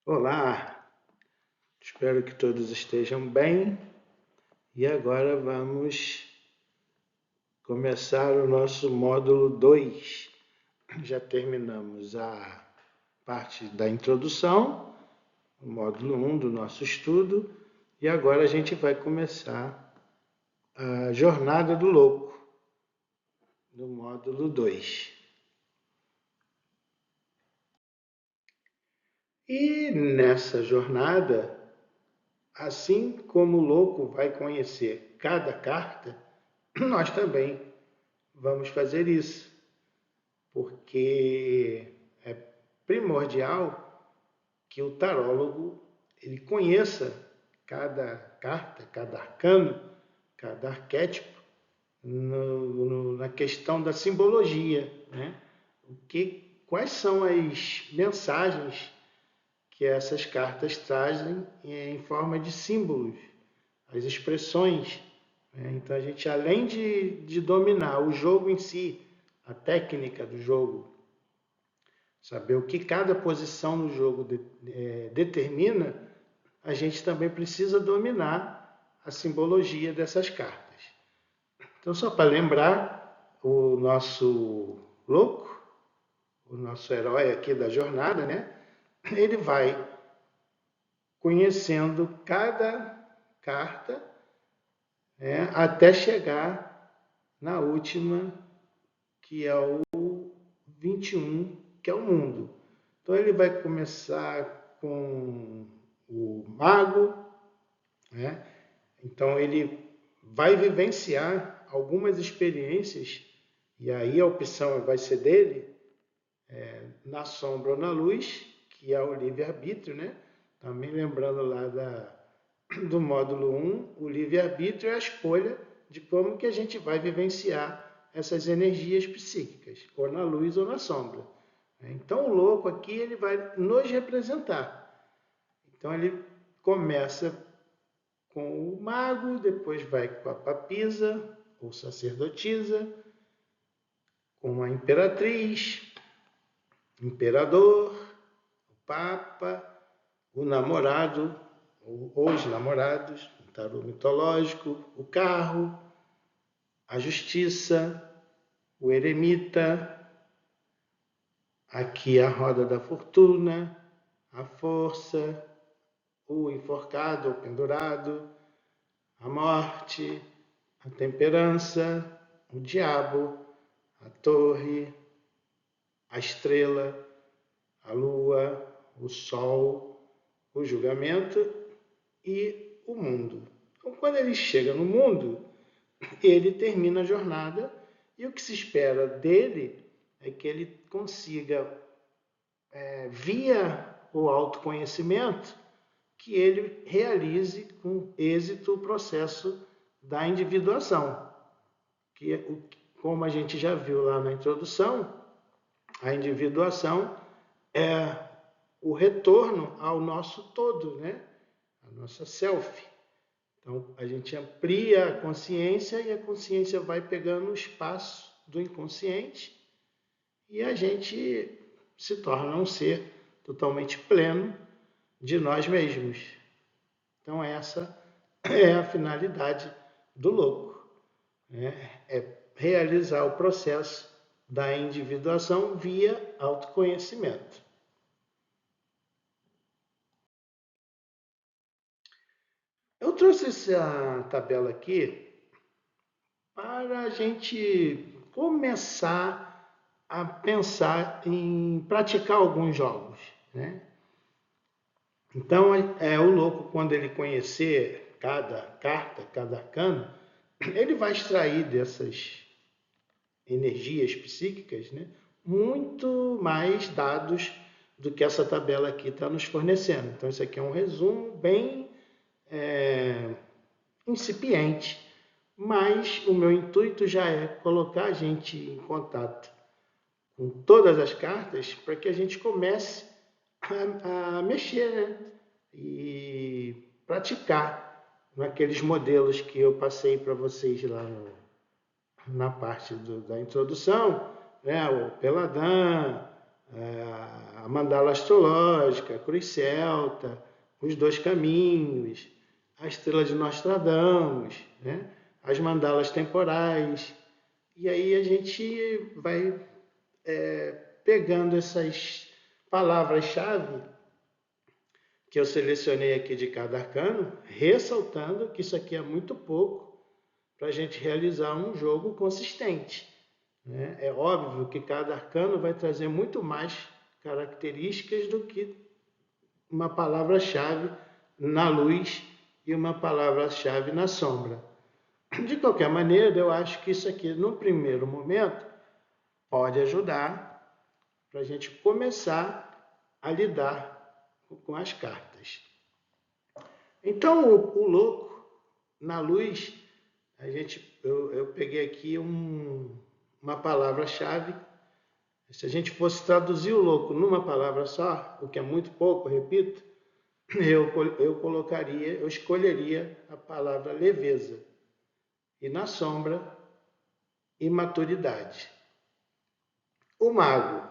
Olá, espero que todos estejam bem e agora vamos começar o nosso módulo 2. Já terminamos a parte da introdução, o módulo 1 do nosso estudo, e agora a gente vai começar a Jornada do Louco, no módulo 2. E nessa jornada, assim como o louco vai conhecer cada carta, nós também vamos fazer isso, porque é primordial que o tarólogo ele conheça cada carta, cada arcano, cada arquétipo na questão da simbologia, né? Quais são as mensagens que essas cartas trazem em forma de símbolos, as expressões. Né? Então a gente, além de dominar o jogo em si, a técnica do jogo, saber o que cada posição no jogo determina, a gente também precisa dominar a simbologia dessas cartas. Então, só para lembrar, o nosso louco, o nosso herói aqui da jornada, né? Ele vai conhecendo cada carta, né, até chegar na última, que é o 21, que é o mundo. Então ele vai começar com o mago, né? Então ele vai vivenciar algumas experiências, e aí a opção vai ser dele, na sombra ou na luz, que é o livre-arbítrio, né? Também lembrando lá do módulo 1, o livre-arbítrio é a escolha de como que a gente vai vivenciar essas energias psíquicas, ou na luz ou na sombra. Então o louco aqui ele vai nos representar. Então ele começa com o mago, depois vai com a papisa ou sacerdotisa, com a imperatriz, imperador, o papa, o namorado ou os namorados, o tarô mitológico, o carro, a justiça, o eremita, aqui a roda da fortuna, a força, o enforcado ou pendurado, a morte, a temperança, o diabo, a torre, a estrela, a lua, o sol, o julgamento e o mundo. Então, quando ele chega no mundo, ele termina a jornada e o que se espera dele é que ele consiga, via o autoconhecimento, que ele realize com êxito o processo da individuação, que, como a gente já viu lá na introdução, a individuação é o retorno ao nosso todo, né? A nossa self. Então, a gente amplia a consciência e a consciência vai pegando o espaço do inconsciente e a gente se torna um ser totalmente pleno de nós mesmos. Então, essa é a finalidade do louco, né? É realizar o processo da individuação via autoconhecimento. Eu trouxe essa tabela aqui para a gente começar a pensar em praticar alguns jogos, né? Então, o louco, quando ele conhecer cada carta, cada arcano, ele vai extrair dessas energias psíquicas, né, muito mais dados do que essa tabela aqui está nos fornecendo. Então, isso aqui é um resumo bem incipiente, mas o meu intuito já é colocar a gente em contato com todas as cartas para que a gente comece a mexer, né? E praticar naqueles modelos que eu passei para vocês lá na parte da introdução, né? O Peladan, a mandala astrológica, a cruz celta, os dois caminhos, a estrela de Nostradamus, né? As mandalas temporais. E aí a gente vai pegando essas palavras-chave que eu selecionei aqui de cada arcano, ressaltando que isso aqui é muito pouco para a gente realizar um jogo consistente, né? É óbvio que cada arcano vai trazer muito mais características do que uma palavra-chave na luz e uma palavra-chave na sombra. De qualquer maneira, eu acho que isso aqui, no primeiro momento, pode ajudar para a gente começar a lidar com as cartas. Então, o louco, na luz, eu peguei aqui uma palavra-chave. Se a gente fosse traduzir o louco numa palavra só, o que é muito pouco, repito, eu escolheria a palavra leveza. E na sombra, imaturidade. O mago,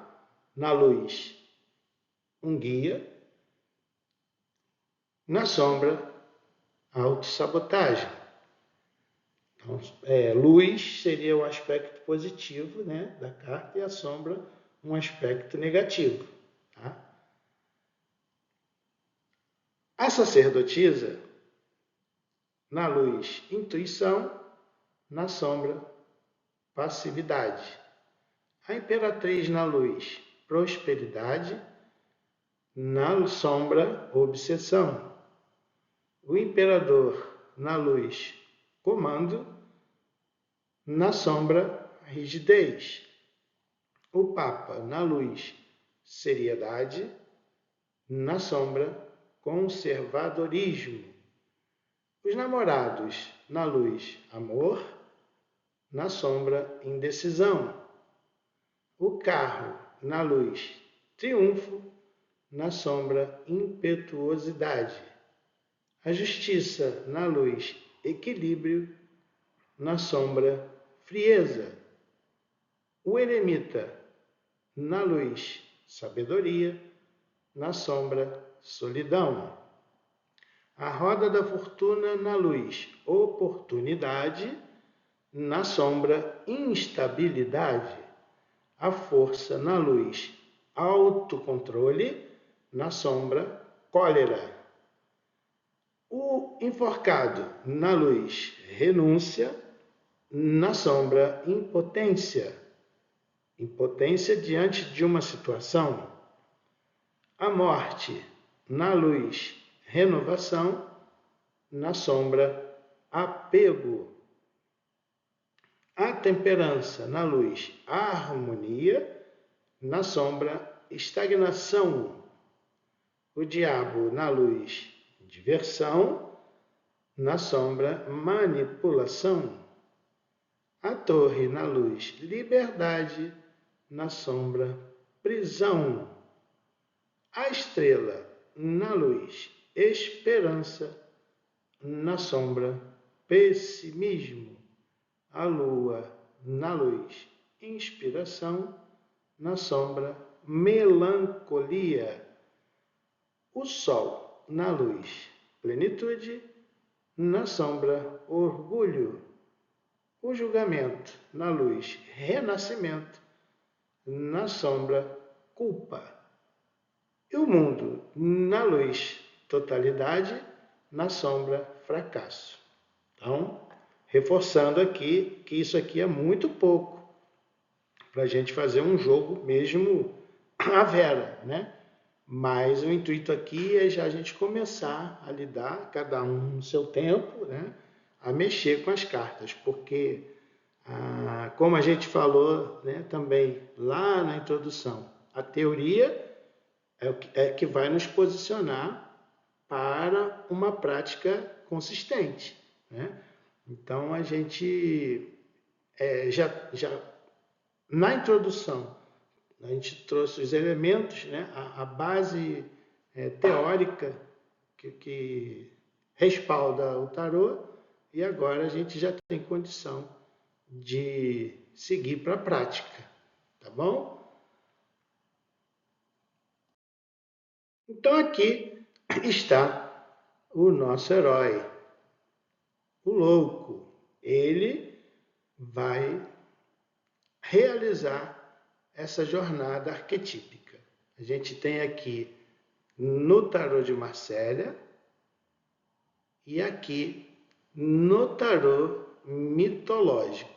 na luz, um guia. Na sombra, autossabotagem. Então, luz seria o aspecto positivo, né, da carta, e a sombra um aspecto negativo. Tá? A sacerdotisa, na luz, intuição, na sombra, passividade. A imperatriz, na luz, prosperidade, na sombra, obsessão. O imperador, na luz, comando, na sombra, rigidez. O Papa, na luz, seriedade, na sombra, conservadorismo. Os namorados, na luz, amor, na sombra, indecisão. O carro, na luz, triunfo, na sombra, impetuosidade. A justiça, na luz, equilíbrio, na sombra, frieza. O eremita, na luz, sabedoria, na sombra, solidão. A roda da fortuna, na luz, oportunidade, na sombra, instabilidade. A força, na luz, autocontrole, na sombra, cólera. O enforcado, na luz, renúncia, na sombra, impotência. Impotência diante de uma situação. A morte, na luz, renovação, na sombra, apego. A temperança, na luz, harmonia, na sombra, estagnação. O diabo, na luz, diversão, na sombra, manipulação. A torre, na luz, liberdade, na sombra, prisão. A estrela, na luz, esperança, na sombra, pessimismo. A lua, na luz, inspiração, na sombra, melancolia. O sol, na luz, plenitude, na sombra, orgulho. O julgamento, na luz, renascimento, na sombra, culpa. E o mundo, na luz, totalidade, na sombra, fracasso. Então, reforçando aqui que isso aqui é muito pouco para a gente fazer um jogo mesmo à vera, né? Mas o intuito aqui é já a gente começar a lidar, cada um no seu tempo, né? A mexer com as cartas, porque, como a gente falou, né, também lá na introdução, a teoria é que vai nos posicionar para uma prática consistente, né? Então, a gente já na introdução, a gente trouxe os elementos, né, a base teórica que respalda o tarô, e agora a gente já tem condição de seguir para a prática, tá bom? Então aqui está o nosso herói, o louco. Ele vai realizar essa jornada arquetípica. A gente tem aqui no tarô de Marsella e aqui no tarô mitológico.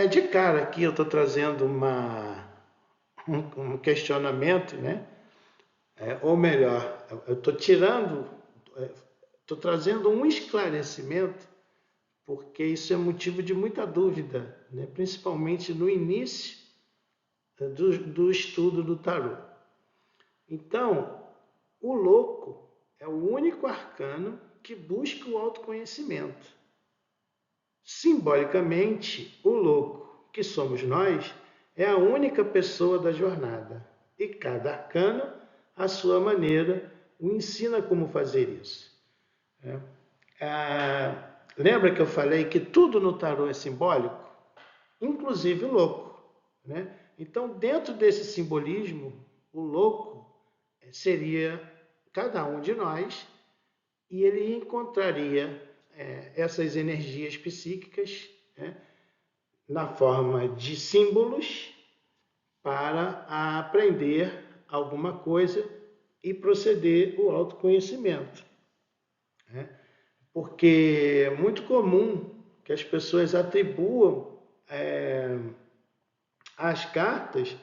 De cara aqui eu estou trazendo um questionamento, né? Ou melhor, eu estou estou trazendo um esclarecimento, porque isso é motivo de muita dúvida, né? Principalmente no início do estudo do tarô. Então, o louco é o único arcano que busca o autoconhecimento. Simbolicamente, o louco, que somos nós, é a única pessoa da jornada. E cada arcano, à sua maneira, o ensina como fazer isso. Lembra que eu falei que tudo no tarô é simbólico? Inclusive o louco. Né? Então, dentro desse simbolismo, o louco seria cada um de nós e ele encontraria essas energias psíquicas, né, na forma de símbolos para aprender alguma coisa e proceder o autoconhecimento. Né? Porque é muito comum que as pessoas atribuam as cartas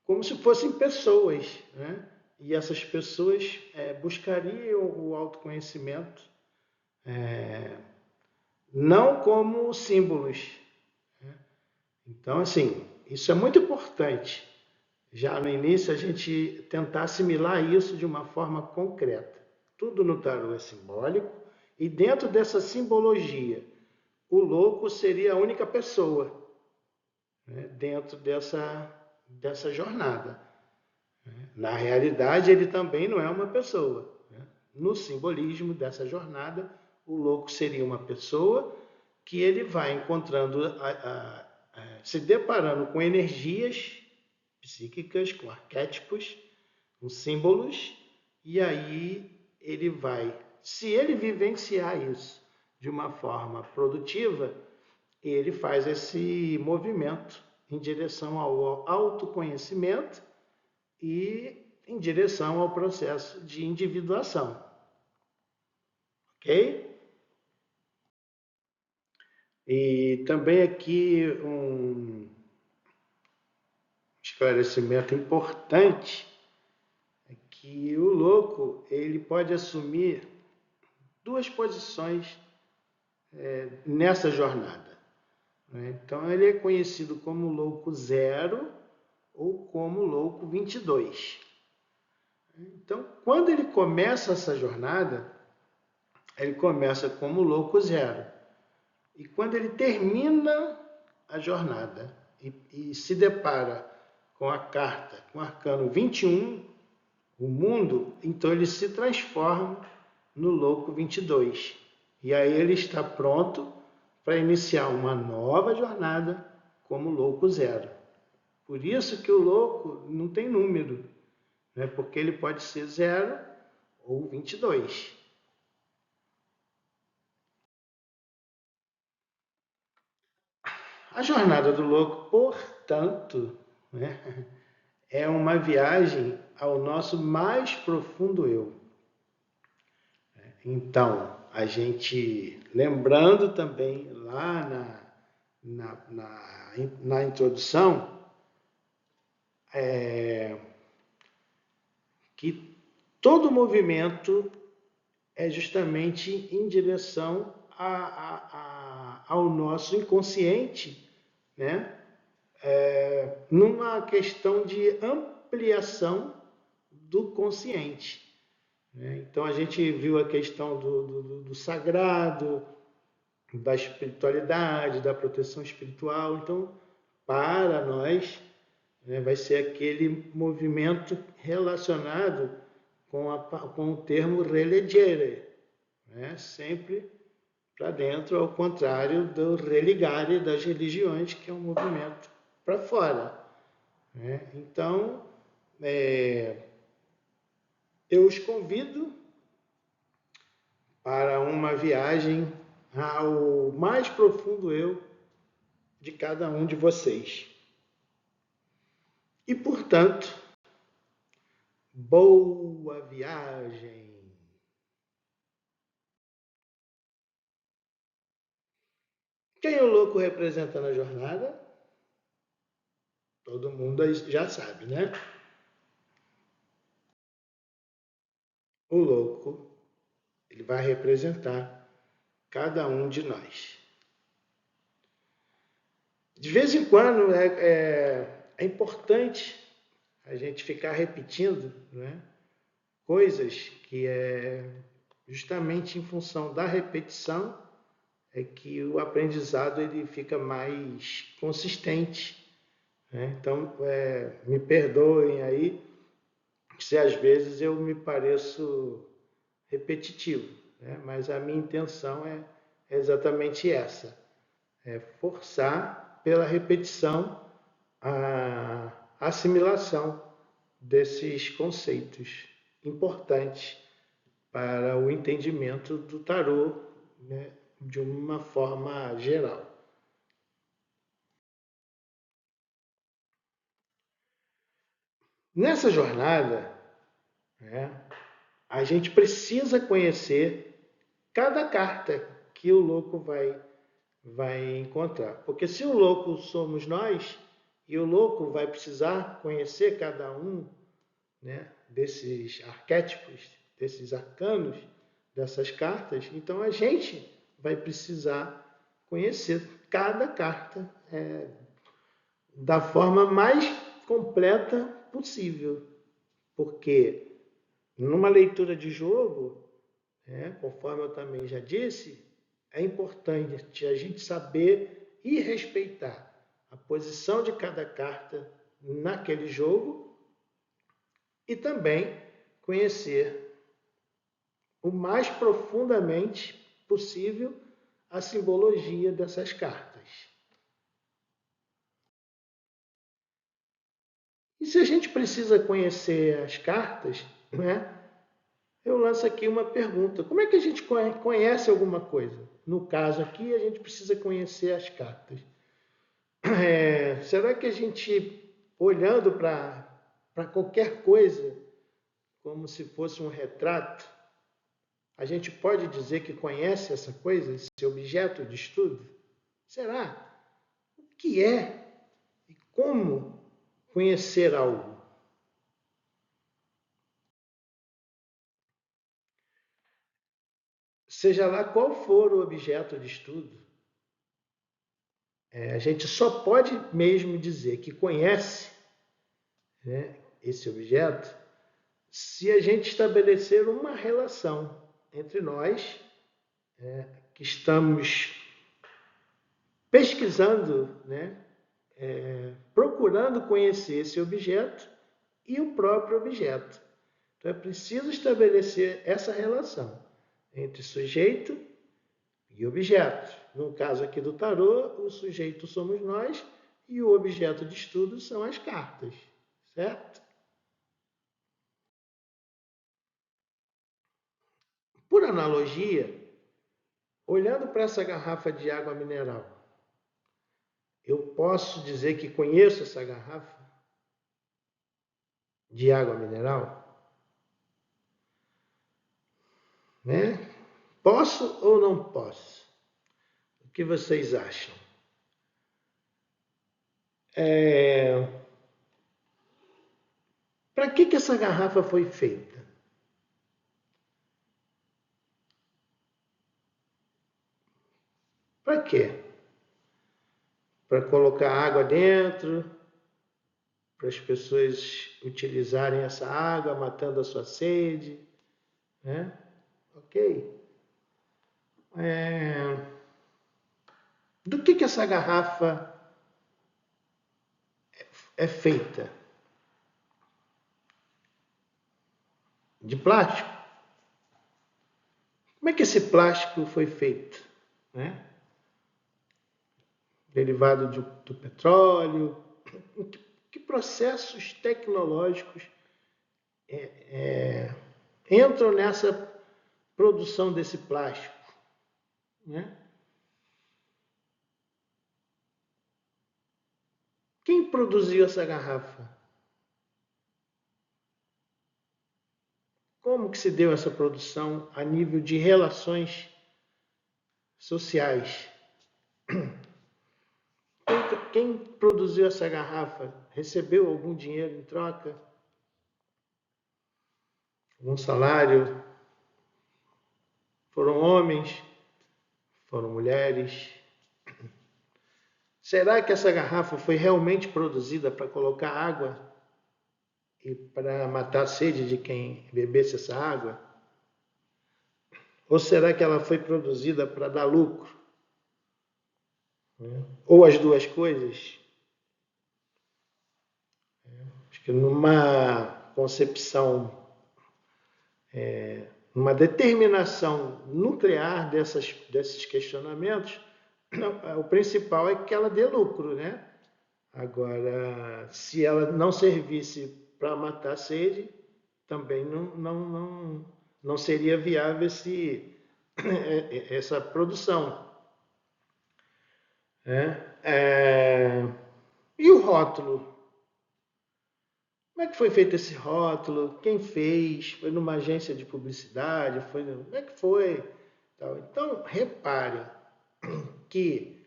como se fossem pessoas, né? E essas pessoas buscariam o autoconhecimento não como símbolos. Então, assim, isso é muito importante. Já no início, a gente tentar assimilar isso de uma forma concreta. Tudo no tarô é simbólico, e dentro dessa simbologia, o louco seria a única pessoa, né, dentro dessa jornada. Na realidade, ele também não é uma pessoa. Né? No simbolismo dessa jornada, o louco seria uma pessoa que ele vai encontrando, se deparando com energias psíquicas, com arquétipos, com símbolos, e aí ele vai, se ele vivenciar isso de uma forma produtiva, ele faz esse movimento em direção ao autoconhecimento e em direção ao processo de individuação. Ok? E também aqui um esclarecimento importante é que o louco ele pode assumir duas posições nessa jornada. Né? Então ele é conhecido como louco zero ou como louco 22. Então, quando ele começa essa jornada, ele começa como louco zero. E quando ele termina a jornada e se depara com a carta, com o arcano 21, o mundo, então ele se transforma no louco 22. E aí ele está pronto para iniciar uma nova jornada como louco zero. Por isso que o louco não tem número, né? Porque ele pode ser 0 ou 22. A jornada do louco, portanto, né, é uma viagem ao nosso mais profundo eu. Então, a gente, lembrando também lá na introdução, que todo movimento é justamente em direção ao nosso inconsciente, né? Numa questão de ampliação do consciente. Né? Então a gente viu a questão do sagrado, da espiritualidade, da proteção espiritual. Então, para nós, né, vai ser aquele movimento relacionado com o termo relegere, né? Sempre para dentro, ao contrário do religare das religiões, que é um movimento para fora. Né? Então, eu os convido para uma viagem ao mais profundo eu de cada um de vocês. E, portanto, boa viagem! Quem o louco representa na jornada? Todo mundo já sabe, né? O louco, ele vai representar cada um de nós. De vez em quando é importante a gente ficar repetindo, né, coisas que é justamente em função da repetição é que o aprendizado ele fica mais consistente. Né? Então, me perdoem aí se às vezes eu me pareço repetitivo, né? Mas a minha intenção é exatamente essa. É forçar pela repetição a assimilação desses conceitos importantes para o entendimento do tarô, né, de uma forma geral. Nessa jornada, né, a gente precisa conhecer cada carta que o louco vai encontrar. Porque se o louco somos nós, e o louco vai precisar conhecer cada um, né, desses arquétipos, desses arcanos, dessas cartas, então a gente vai precisar conhecer cada carta da forma mais completa possível. Porque numa leitura de jogo, conforme eu também já disse, é importante a gente saber e respeitar a posição de cada carta naquele jogo e também conhecer o mais profundamente possível a simbologia dessas cartas. E se a gente precisa conhecer as cartas, né, eu lanço aqui uma pergunta. Como é que a gente conhece alguma coisa? No caso aqui, a gente precisa conhecer as cartas. Será que a gente, olhando para qualquer coisa, como se fosse um retrato, a gente pode dizer que conhece essa coisa, esse objeto de estudo? Será? O que é e como conhecer algo? Seja lá qual for o objeto de estudo, a gente só pode mesmo dizer que conhece, né, esse objeto se a gente estabelecer uma relação entre nós, que estamos pesquisando, né, procurando conhecer esse objeto e o próprio objeto. Então é preciso estabelecer essa relação entre sujeito e objeto. No caso aqui do tarô, o sujeito somos nós e o objeto de estudo são as cartas, certo? Por analogia, olhando para essa garrafa de água mineral, eu posso dizer que conheço essa garrafa de água mineral? Né? Posso ou não posso? O que vocês acham? Para que essa garrafa foi feita? Para quê? Para colocar água dentro, para as pessoas utilizarem essa água, matando a sua sede, né? Ok. Do que essa garrafa é feita? De plástico? Como é que esse plástico foi feito? né? Derivado do petróleo. Que processos tecnológicos entram nessa produção desse plástico, né? Quem produziu essa garrafa? Como que se deu essa produção a nível de relações sociais? Quem produziu essa garrafa recebeu algum dinheiro em troca? Algum salário? Foram homens? Foram mulheres? Será que essa garrafa foi realmente produzida para colocar água e para matar a sede de quem bebesse essa água? Ou será que ela foi produzida para dar lucro? Ou as duas coisas? Acho que numa concepção, numa determinação nuclear desses questionamentos, o principal é que ela dê lucro, né? Agora, se ela não servisse para matar a sede, também não seria viável essa produção, né? E o rótulo? Como é que foi feito esse rótulo? Quem fez? Foi numa agência de publicidade? Como é que foi? Então, reparem que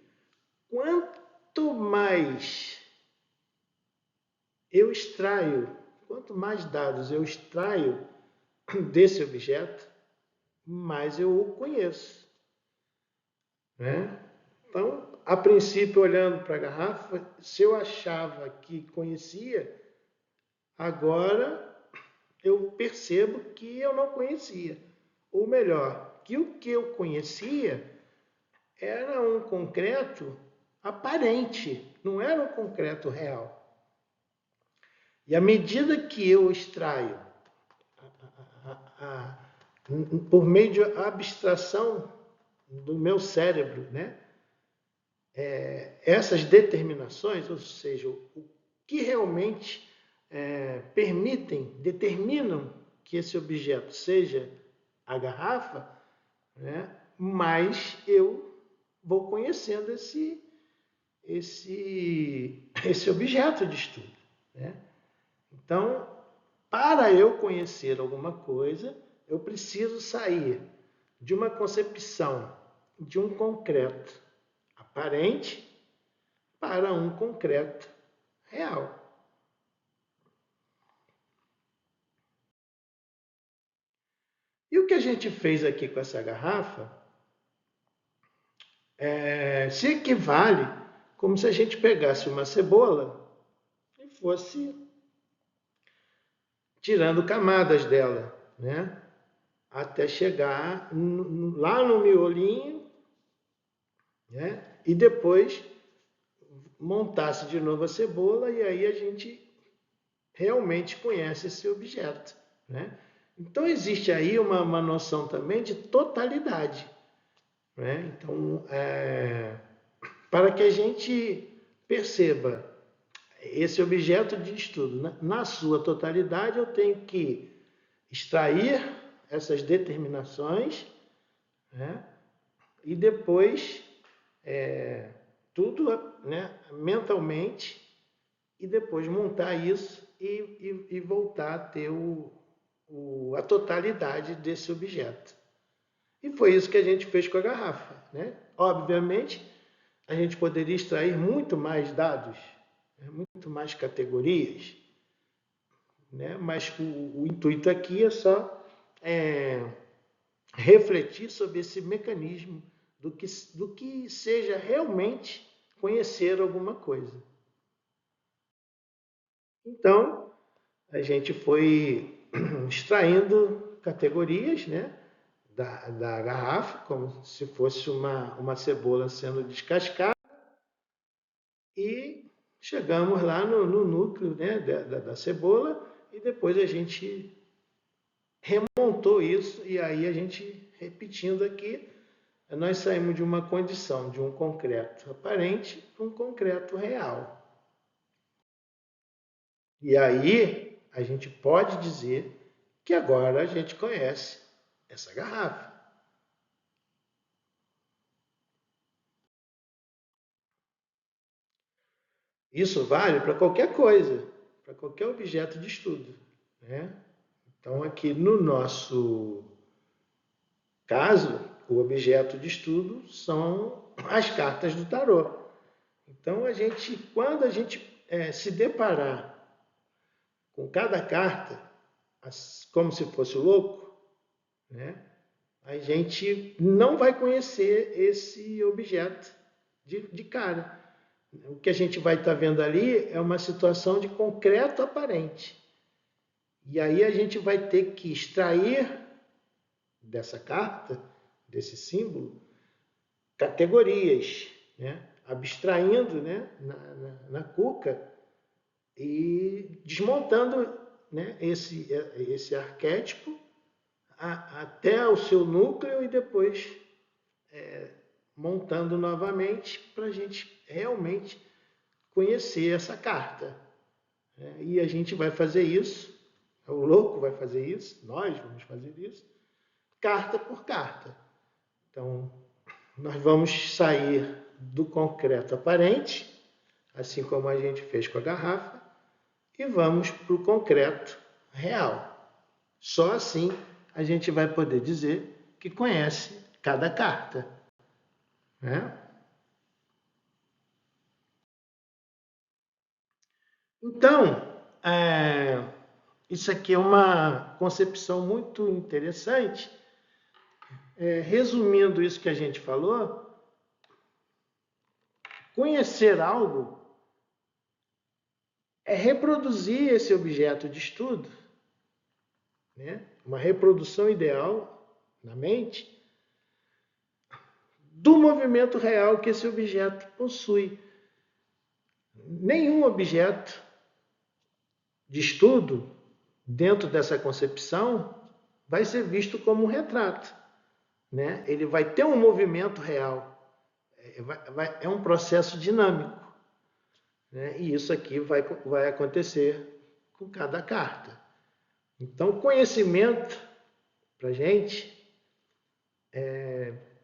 quanto mais eu extraio, quanto mais dados eu extraio desse objeto, mais eu o conheço, né? Então, a princípio, olhando para a garrafa, se eu achava que conhecia, agora eu percebo que eu não conhecia. Ou melhor, que o que eu conhecia era um concreto aparente, não era um concreto real. E à medida que eu extraio, por meio de abstração do meu cérebro, né, essas determinações, ou seja, o que realmente determinam que esse objeto seja a garrafa, né, mas eu vou conhecendo esse objeto de estudo, né? Então, para eu conhecer alguma coisa, eu preciso sair de uma concepção de um concreto aparente para um concreto real. E o que a gente fez aqui com essa garrafa se equivale como se a gente pegasse uma cebola e fosse tirando camadas dela, né? Até chegar lá no miolinho, né? E depois montasse de novo a cebola e aí a gente realmente conhece esse objeto, né? Então existe aí uma noção também de totalidade, né? Então, para que a gente perceba esse objeto de estudo na sua totalidade, eu tenho que extrair essas determinações, né? E depois tudo, né, mentalmente, e depois montar isso e voltar a ter a totalidade desse objeto. E foi isso que a gente fez com a garrafa, né? Obviamente, a gente poderia extrair muito mais dados, né, muito mais categorias, né? Mas o intuito aqui é só refletir sobre esse mecanismo do que seja realmente conhecer alguma coisa. Então, a gente foi extraindo categorias, né, da garrafa, como se fosse uma cebola sendo descascada, e chegamos lá no núcleo, né, da cebola, e depois a gente remontou isso, e aí a gente, repetindo aqui, nós saímos de uma condição de um concreto aparente para um concreto real. E aí a gente pode dizer que agora a gente conhece essa garrafa. Isso vale para qualquer coisa, para qualquer objeto de estudo, né? Então, aqui no nosso caso, o objeto de estudo são as cartas do tarô. Então, quando a gente se deparar com cada carta, como se fosse louco, né? A gente não vai conhecer esse objeto de cara. O que a gente vai estar vendo ali é uma situação de concreto aparente. E aí a gente vai ter que extrair dessa carta, desse símbolo, categorias, né? Abstraindo, né? na cuca e desmontando, né? esse arquétipo até o seu núcleo e depois montando novamente para a gente realmente conhecer essa carta. E a gente vai fazer isso, o louco vai fazer isso, nós vamos fazer isso, carta por carta. Então, nós vamos sair do concreto aparente, assim como a gente fez com a garrafa, e vamos para o concreto real. Só assim a gente vai poder dizer que conhece cada carta, né? Então, isso aqui é uma concepção muito interessante. Resumindo isso que a gente falou, conhecer algo é reproduzir esse objeto de estudo, né? Uma reprodução ideal na mente do movimento real que esse objeto possui. Nenhum objeto de estudo, dentro dessa concepção, vai ser visto como um retrato, né? Ele vai ter um movimento real, é um processo dinâmico, né? E isso aqui vai acontecer com cada carta. Então, conhecimento, para a gente,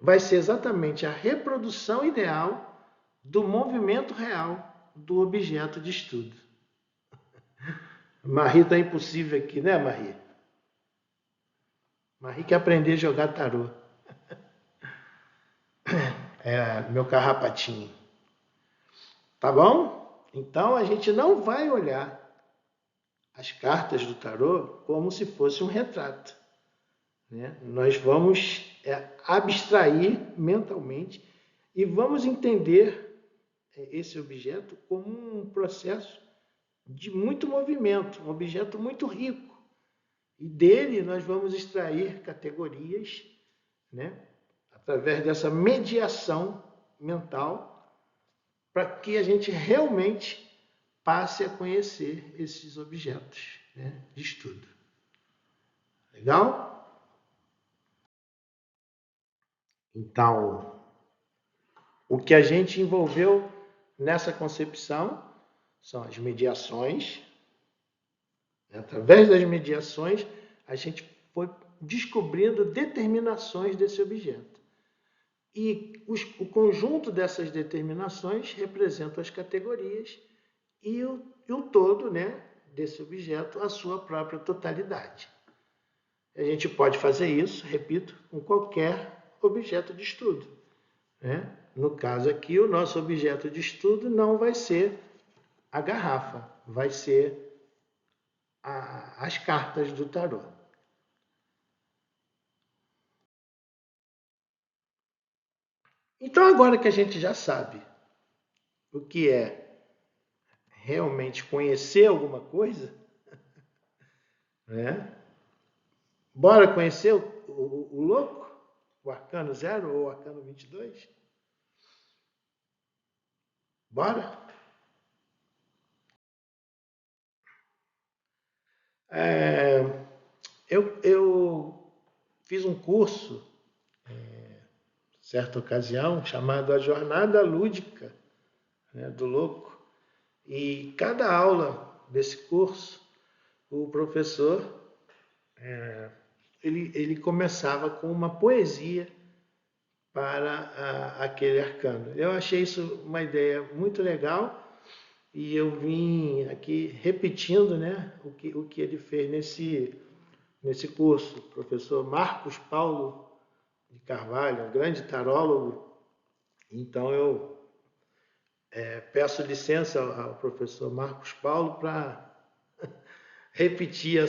vai ser exatamente a reprodução ideal do movimento real do objeto de estudo. Marie está impossível aqui, né, Marie? Marie quer aprender a jogar tarô. Meu carrapatinho. Tá bom? Então, a gente não vai olhar as cartas do tarô como se fosse um retrato, né? Nós vamos abstrair mentalmente e vamos entender esse objeto como um processo de muito movimento, um objeto muito rico. E dele nós vamos extrair categorias, né? Através dessa mediação mental, para que a gente realmente passe a conhecer esses objetos, né, de estudo. Legal? Então, o que a gente envolveu nessa concepção são as mediações. Através das mediações, a gente foi descobrindo determinações desse objeto. E o conjunto dessas determinações representa as categorias e o todo, né, desse objeto, a sua própria totalidade. A gente pode fazer isso, repito, com qualquer objeto de estudo, né? No caso aqui, o nosso objeto de estudo não vai ser a garrafa, vai ser as cartas do tarô. Então, agora que a gente já sabe o que é realmente conhecer alguma coisa, né? Bora conhecer o louco? O arcano 0 ou o arcano 22? Bora? Eu fiz um curso certa ocasião, chamado A Jornada Lúdica, né, do Louco. E cada aula desse curso, o professor ele começava com uma poesia para aquele arcano. Eu achei isso uma ideia muito legal e eu vim aqui repetindo, né, o que ele fez nesse curso. O professor Marcos Paulo de Carvalho, um grande tarólogo. Então eu peço licença ao professor Marcos Paulo para repetir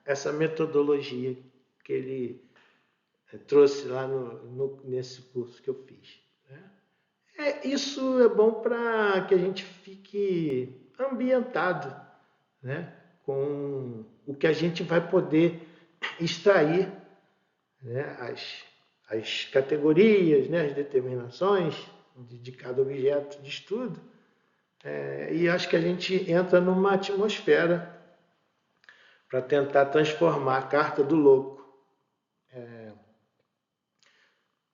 essa metodologia que ele trouxe lá nesse curso que eu fiz. Né? Isso é bom para que a gente fique ambientado, né, com o que a gente vai poder extrair, né, as categorias, né, as determinações de cada objeto de estudo. E acho que a gente entra numa atmosfera para tentar transformar a carta do louco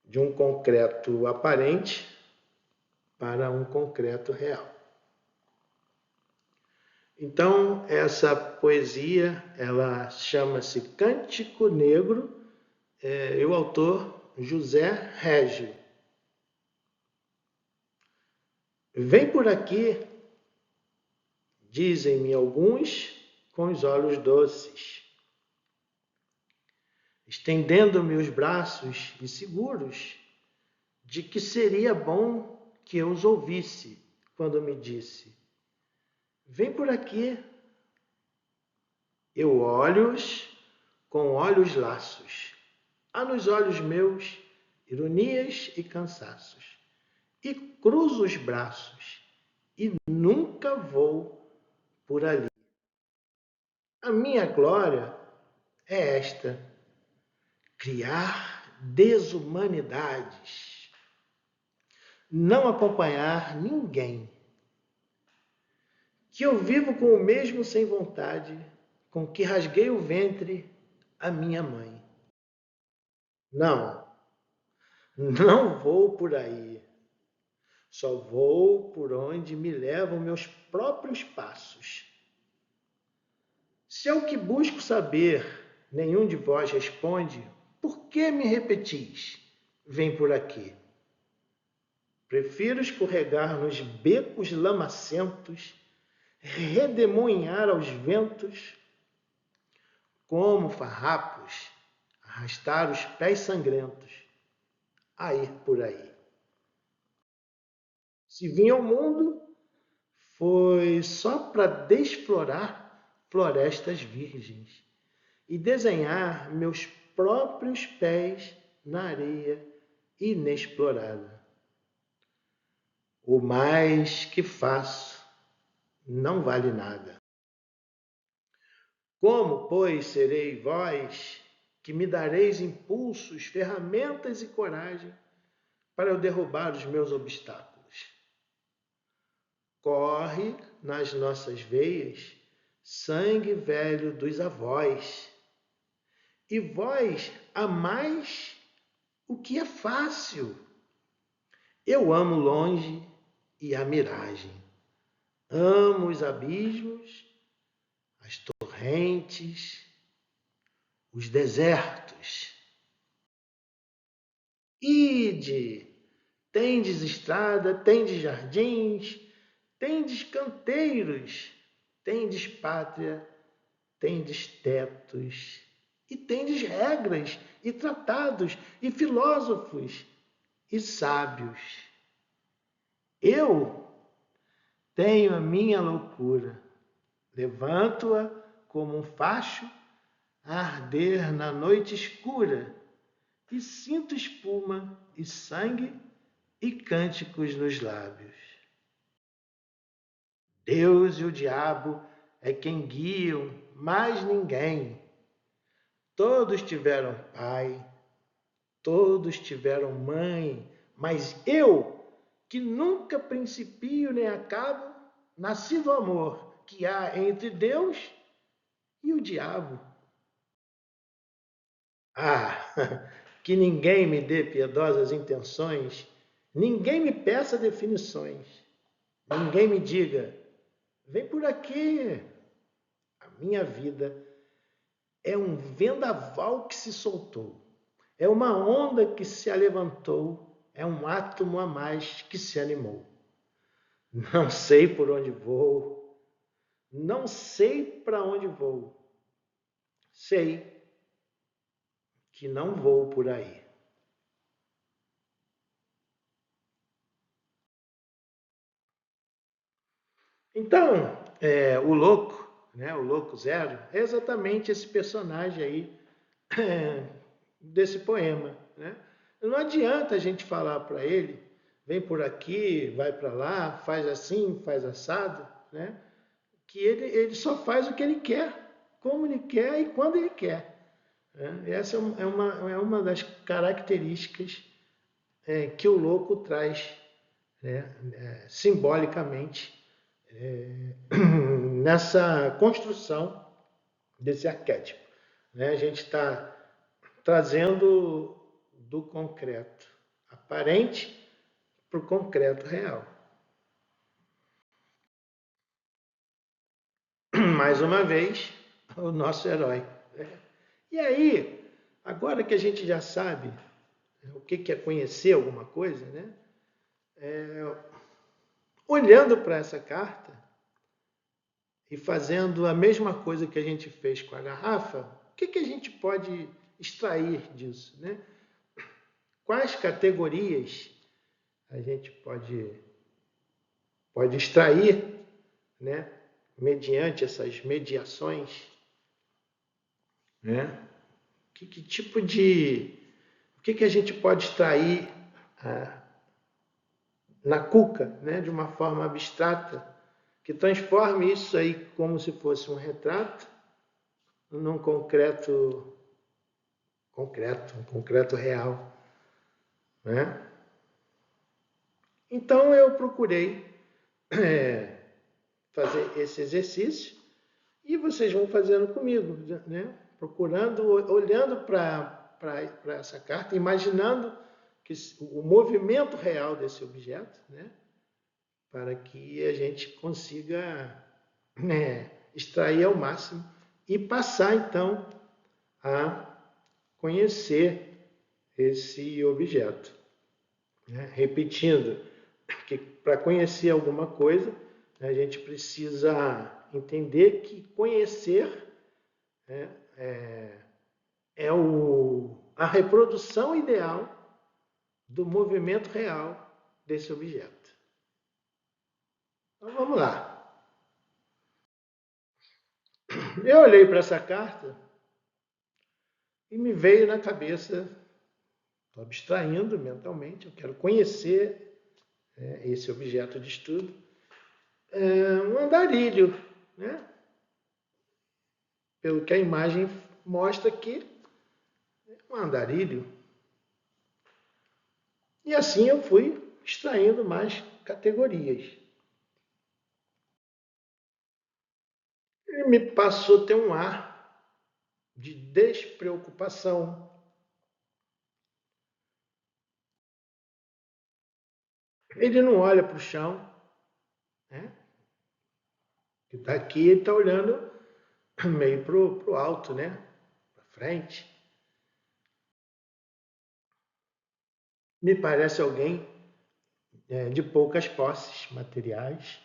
de um concreto aparente para um concreto real. Então, essa poesia, ela chama-se Cântico Negro, e o autor José Régio. Vem por aqui, dizem-me alguns, com os olhos doces, estendendo-me os braços e seguros de que seria bom que eu os ouvisse quando me disse: vem por aqui. Eu olho-os com olhos laços. Há nos olhos meus ironias e cansaços. E cruzo os braços e nunca vou por ali. A minha glória é esta: criar desumanidades, não acompanhar ninguém, que eu vivo com o mesmo sem vontade com que rasguei o ventre a minha mãe. Não, não vou por aí. Só vou por onde me levam meus próprios passos. Se é o que busco saber, nenhum de vós responde, por que me repetis? Vem por aqui. Prefiro escorregar nos becos lamacentos, redemoinhar aos ventos, como farrapos, arrastar os pés sangrentos, a ir por aí. Se vim ao mundo, foi só para desplorar florestas virgens e desenhar meus próprios pés na areia inexplorada. O mais que faço não vale nada. Como, pois, serei vós que me dareis impulsos, ferramentas e coragem para eu derrubar os meus obstáculos? Corre nas nossas veias sangue velho dos avós, e vós amais o que é fácil. Eu amo longe e a miragem, amo os abismos, as torrentes, os desertos. Ide, tendes estrada, tendes jardins, tendes canteiros, tendes pátria, tendes tetos, e tendes regras, e tratados, e filósofos, e sábios. Eu tenho a minha loucura, levanto-a como um facho a arder na noite escura, e sinto espuma e sangue e cânticos nos lábios. Deus e o diabo é quem guiam, mais ninguém. Todos tiveram pai, todos tiveram mãe, mas eu, que nunca principio nem acabo, nasci do amor que há entre Deus e o diabo. Ah, que ninguém me dê piedosas intenções, ninguém me peça definições, ninguém me diga, vem por aqui. A minha vida é um vendaval que se soltou, é uma onda que se alevantou, é um átomo a mais que se animou. Não sei por onde vou, não sei para onde vou, sei que não vou por aí. Então, o louco, né, o louco zero, é exatamente esse personagem aí desse poema, né? Não adianta a gente falar para ele, vem por aqui, vai para lá, faz assim, faz assado, né? Que ele só faz o que ele quer, como ele quer e quando ele quer. Né? Essa é uma das características que o louco traz, né? Simbolicamente nessa construção desse arquétipo. Né? A gente está trazendo do concreto aparente para o concreto real. Mais uma vez, o nosso herói. E aí, agora que a gente já sabe o que é conhecer alguma coisa, né? Olhando para essa carta e fazendo a mesma coisa que a gente fez com a garrafa, o que a gente pode extrair disso, né? Quais categorias a gente pode extrair, né? Mediante essas mediações, né? Que tipo de... O que a gente pode extrair na cuca, né? De uma forma abstrata, que transforme isso aí como se fosse um retrato num um concreto real, né? Então eu procurei fazer esse exercício e vocês vão fazendo comigo, né? Procurando, olhando para essa carta, imaginando que o movimento real desse objeto, né? Para que a gente consiga, né, extrair ao máximo e passar então a conhecer esse objeto. Né? Repetindo que para conhecer alguma coisa, a gente precisa entender que conhecer, né, é a reprodução ideal do movimento real desse objeto. Então vamos lá. Eu olhei para essa carta e me veio na cabeça, estou abstraindo mentalmente, eu quero conhecer esse objeto de estudo, um andarilho, né? Pelo que a imagem mostra aqui, um andarilho. E assim eu fui extraindo mais categorias. E me passou a ter um ar de despreocupação. Ele não olha para o chão, né? Que está aqui, ele está olhando meio para o alto, né? Para frente. Me parece alguém de poucas posses materiais.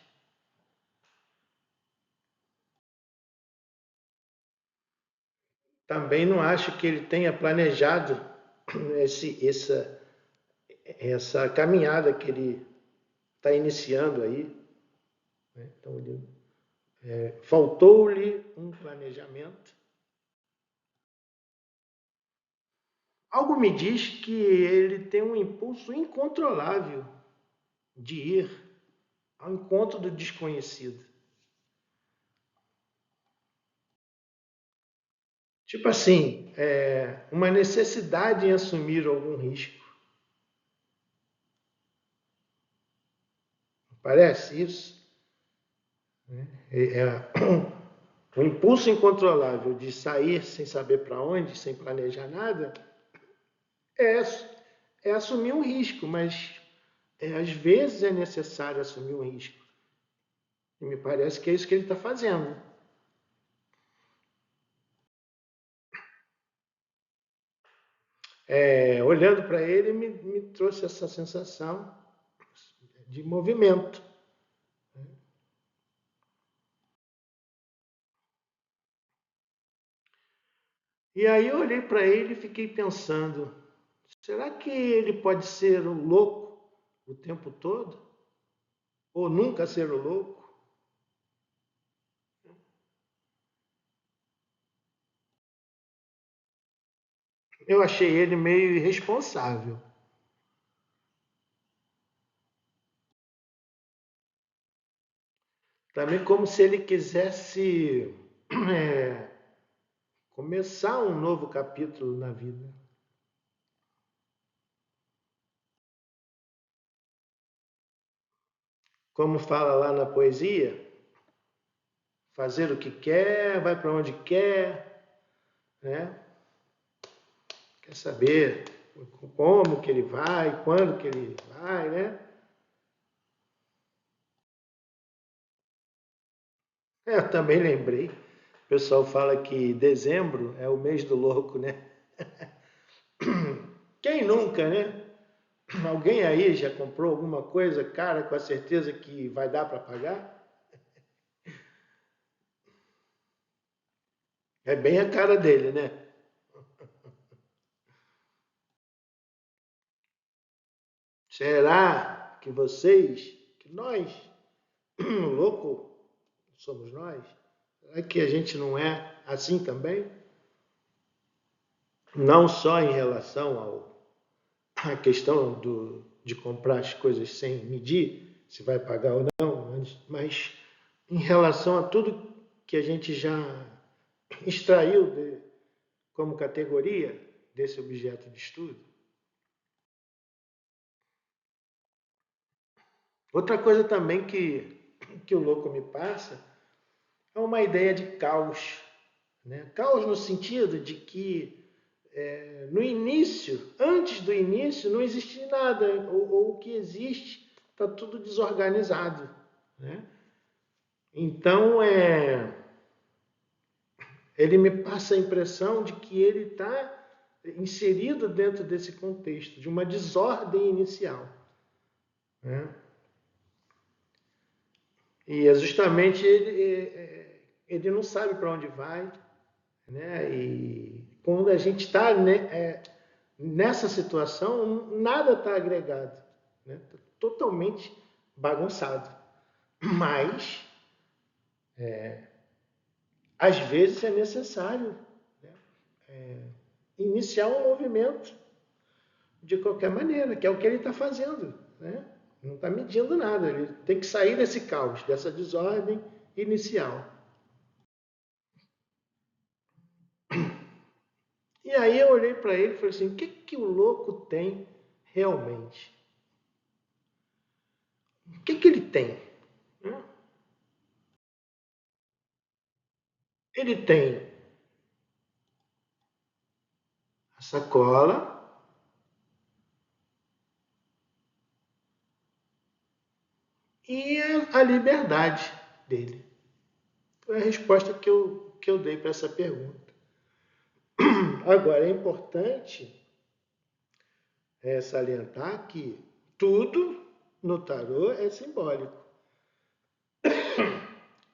Também não acho que ele tenha planejado essa caminhada que ele está iniciando aí. Né? Então, faltou-lhe um planejamento. Algo me diz que ele tem um impulso incontrolável de ir ao encontro do desconhecido. Tipo assim, uma necessidade em assumir algum risco. Parece isso? O impulso incontrolável de sair sem saber para onde, sem planejar nada, É, é assumir um risco, mas às vezes é necessário assumir um risco. E me parece que é isso que ele está fazendo. Olhando para ele, me trouxe essa sensação de movimento. E aí eu olhei para ele e fiquei pensando: será que ele pode ser o louco o tempo todo? Ou nunca ser o louco? Eu achei ele meio irresponsável. Também como se ele quisesse é, começar um novo capítulo na vida. Como fala lá na poesia, fazer o que quer, vai para onde quer, né? Quer saber como que ele vai, quando que ele vai, né? Eu também lembrei. O pessoal fala que dezembro é o mês do louco, né? Quem nunca, né? Alguém aí já comprou alguma coisa, cara, com a certeza que vai dar para pagar? É bem a cara dele, né? Será que vocês, que nós, louco, somos nós? Será que a gente não é assim também? Não só em relação à questão de comprar as coisas sem medir, se vai pagar ou não, mas em relação a tudo que a gente já extraiu como categoria desse objeto de estudo. Outra coisa também que o louco me passa é uma ideia de caos. Né? Caos no sentido de que no início, antes do início, não existe nada, ou o que existe está tudo desorganizado. Né? Então, ele me passa a impressão de que ele está inserido dentro desse contexto, de uma desordem inicial. Né? E é justamente ele não sabe para onde vai, né? E quando a gente está nessa situação, nada está agregado, né? Tá totalmente bagunçado. Mas, às vezes, é necessário, né, iniciar um movimento de qualquer maneira, que é o que ele está fazendo. Né? Não está medindo nada, ele tem que sair desse caos, dessa desordem inicial. E aí eu olhei para ele e falei assim: o que, que o louco tem realmente? O que, que ele tem? Né? Ele tem a sacola e a liberdade dele. Foi a resposta que eu dei para essa pergunta. Agora, é importante salientar que tudo no tarô é simbólico.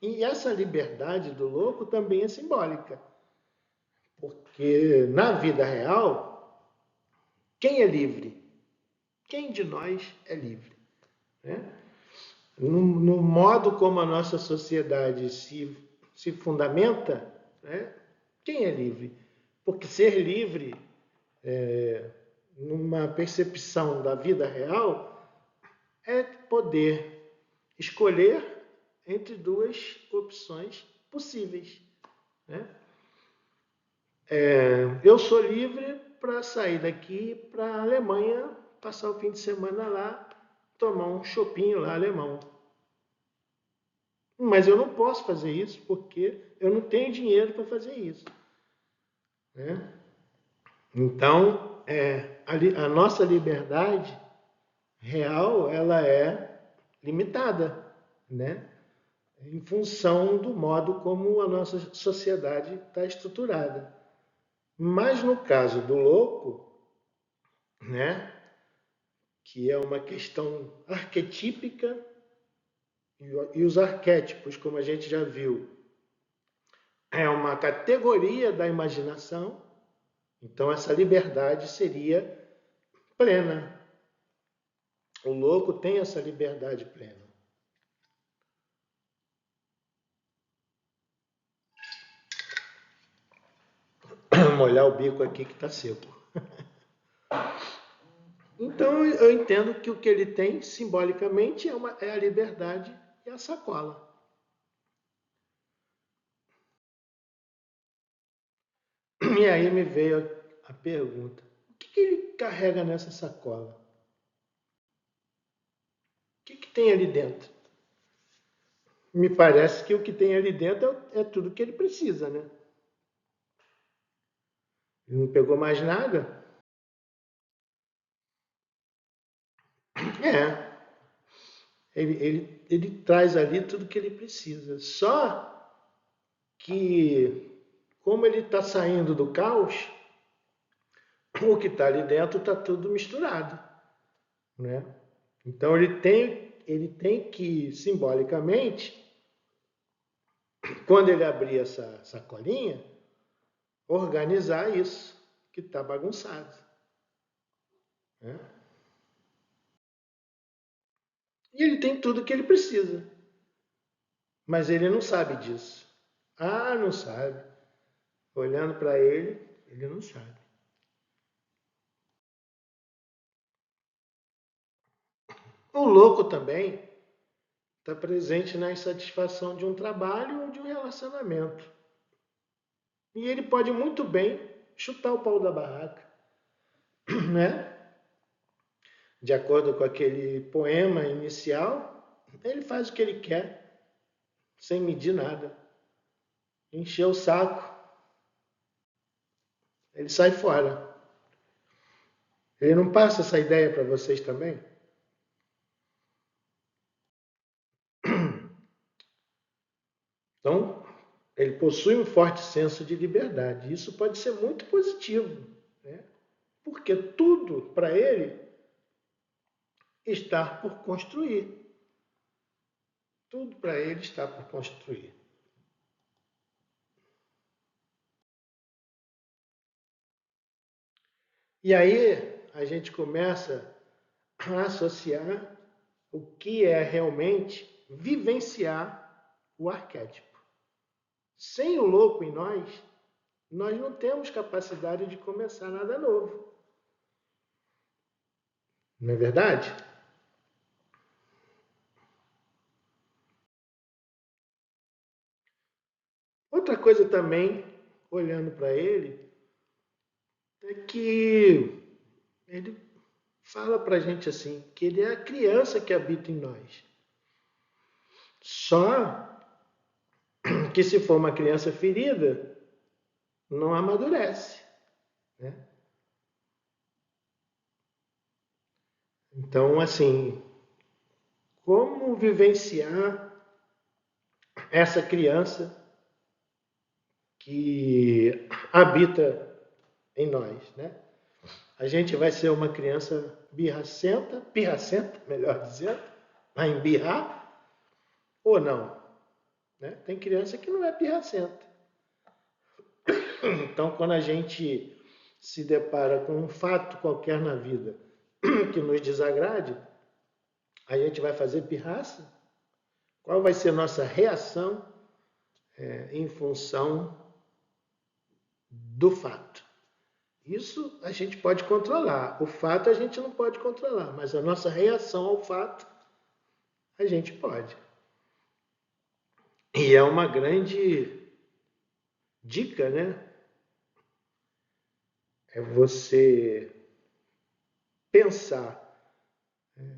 E essa liberdade do louco também é simbólica. Porque na vida real, quem é livre? Quem de nós é livre? Né? No modo como a nossa sociedade se fundamenta, né? Quem é livre? Porque ser livre, numa percepção da vida real, é poder escolher entre duas opções possíveis. Né? Eu sou livre para sair daqui para a Alemanha, passar o fim de semana lá, tomar um chopinho lá alemão. Mas eu não posso fazer isso porque eu não tenho dinheiro para fazer isso. Né? Então, a nossa liberdade real, ela é limitada, né? Em função do modo como a nossa sociedade está estruturada. Mas no caso do louco, né, que é uma questão arquetípica, e os arquétipos, como a gente já viu, é uma categoria da imaginação, então essa liberdade seria plena. O louco tem essa liberdade plena. Molhar o bico aqui que está seco. Então eu entendo que o que ele tem simbolicamente é a liberdade e a sacola. E aí me veio a pergunta: o que ele carrega nessa sacola? O que tem ali dentro? Me parece que o que tem ali dentro é tudo que ele precisa, né? Ele não pegou mais nada? É, ele traz ali tudo que ele precisa. Só que, como ele está saindo do caos, o que está ali dentro está tudo misturado, né? Então ele tem que, simbolicamente, quando ele abrir essa sacolinha, organizar isso que está bagunçado, né? E ele tem tudo que ele precisa, mas ele não sabe disso. Ah, não sabe. Olhando para ele não sabe. O louco também está presente na insatisfação de um trabalho ou de um relacionamento. E ele pode muito bem chutar o pau da barraca, né? De acordo com aquele poema inicial, ele faz o que ele quer, sem medir nada. Encher o saco, ele sai fora. Ele não passa essa ideia para vocês também? Então, ele possui um forte senso de liberdade. Isso pode ser muito positivo, né? Porque tudo para ele está por construir. Tudo para ele está por construir. E aí a gente começa a associar o que é realmente vivenciar o arquétipo. Sem o louco em nós não temos capacidade de começar nada novo. Não é verdade? Outra coisa também, olhando para ele, é que ele fala para a gente assim, que ele é a criança que habita em nós. Só que se for uma criança ferida, não amadurece, né? Então, assim, como vivenciar essa criança que habita em nós, né? A gente vai ser uma criança pirracenta, melhor dizendo, vai embirrar ou não, né? Tem criança que não é pirracenta. Então, quando a gente se depara com um fato qualquer na vida que nos desagrade, a gente vai fazer pirraça? Qual vai ser a nossa reação em função do fato? Isso a gente pode controlar. O fato a gente não pode controlar, mas a nossa reação ao fato a gente pode. E é uma grande dica, né? É você pensar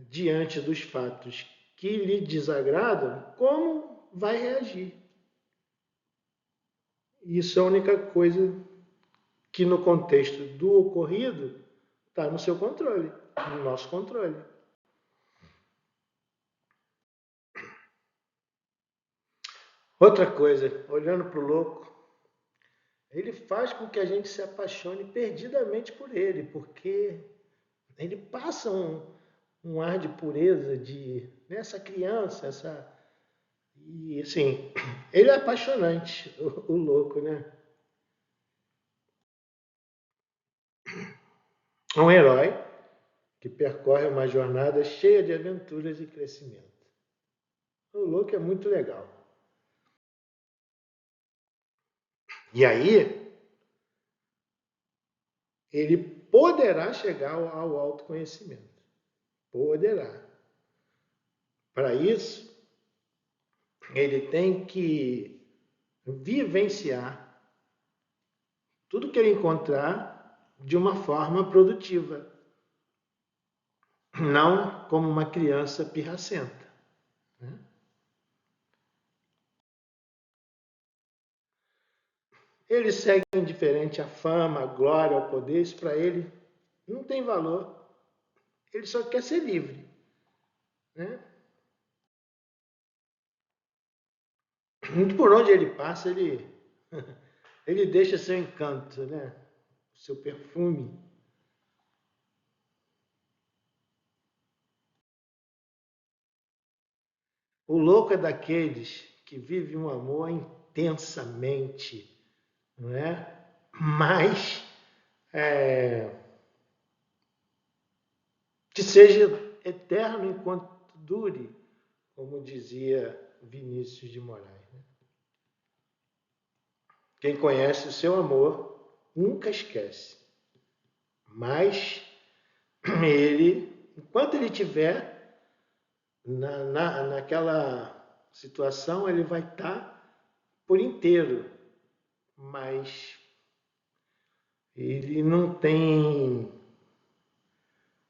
diante dos fatos que lhe desagradam, como vai reagir. Isso é a única coisa que, no contexto do ocorrido, Está no seu controle, no nosso controle. Outra coisa, olhando para o louco, ele faz com que a gente se apaixone perdidamente por ele, porque ele passa um ar de pureza, de essa criança, e assim, ele é apaixonante, o louco, né? É um herói que percorre uma jornada cheia de aventuras e crescimento. O louco é muito legal. E aí, ele poderá chegar ao autoconhecimento. Poderá. Para isso, ele tem que vivenciar tudo que ele encontrar de uma forma produtiva, não como uma criança pirracenta. Né? Ele segue indiferente à fama, à glória, ao poder, isso para ele não tem valor. Ele só quer ser livre. Né? Por onde ele passa, ele deixa seu encanto, né? Seu perfume. O louco é daqueles que vive um amor intensamente, não é? Mas que seja eterno enquanto dure, como dizia Vinícius de Moraes. Né? Quem conhece o seu amor nunca esquece. Mas ele, enquanto ele tiver naquela situação, ele vai estar por inteiro. Mas ele não tem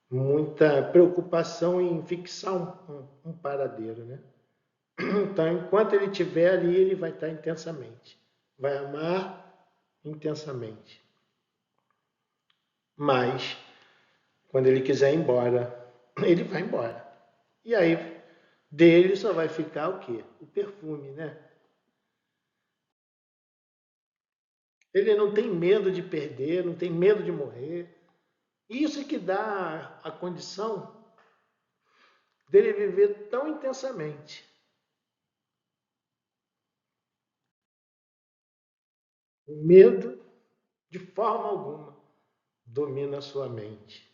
muita preocupação em fixar um paradeiro, né? Então, enquanto ele estiver ali, ele vai estar intensamente. Vai amar intensamente. Mas, quando ele quiser ir embora, ele vai embora. E aí, dele só vai ficar o quê? O perfume, né? Ele não tem medo de perder, não tem medo de morrer. Isso é que dá a condição dele viver tão intensamente. O medo, de forma alguma, domina a sua mente.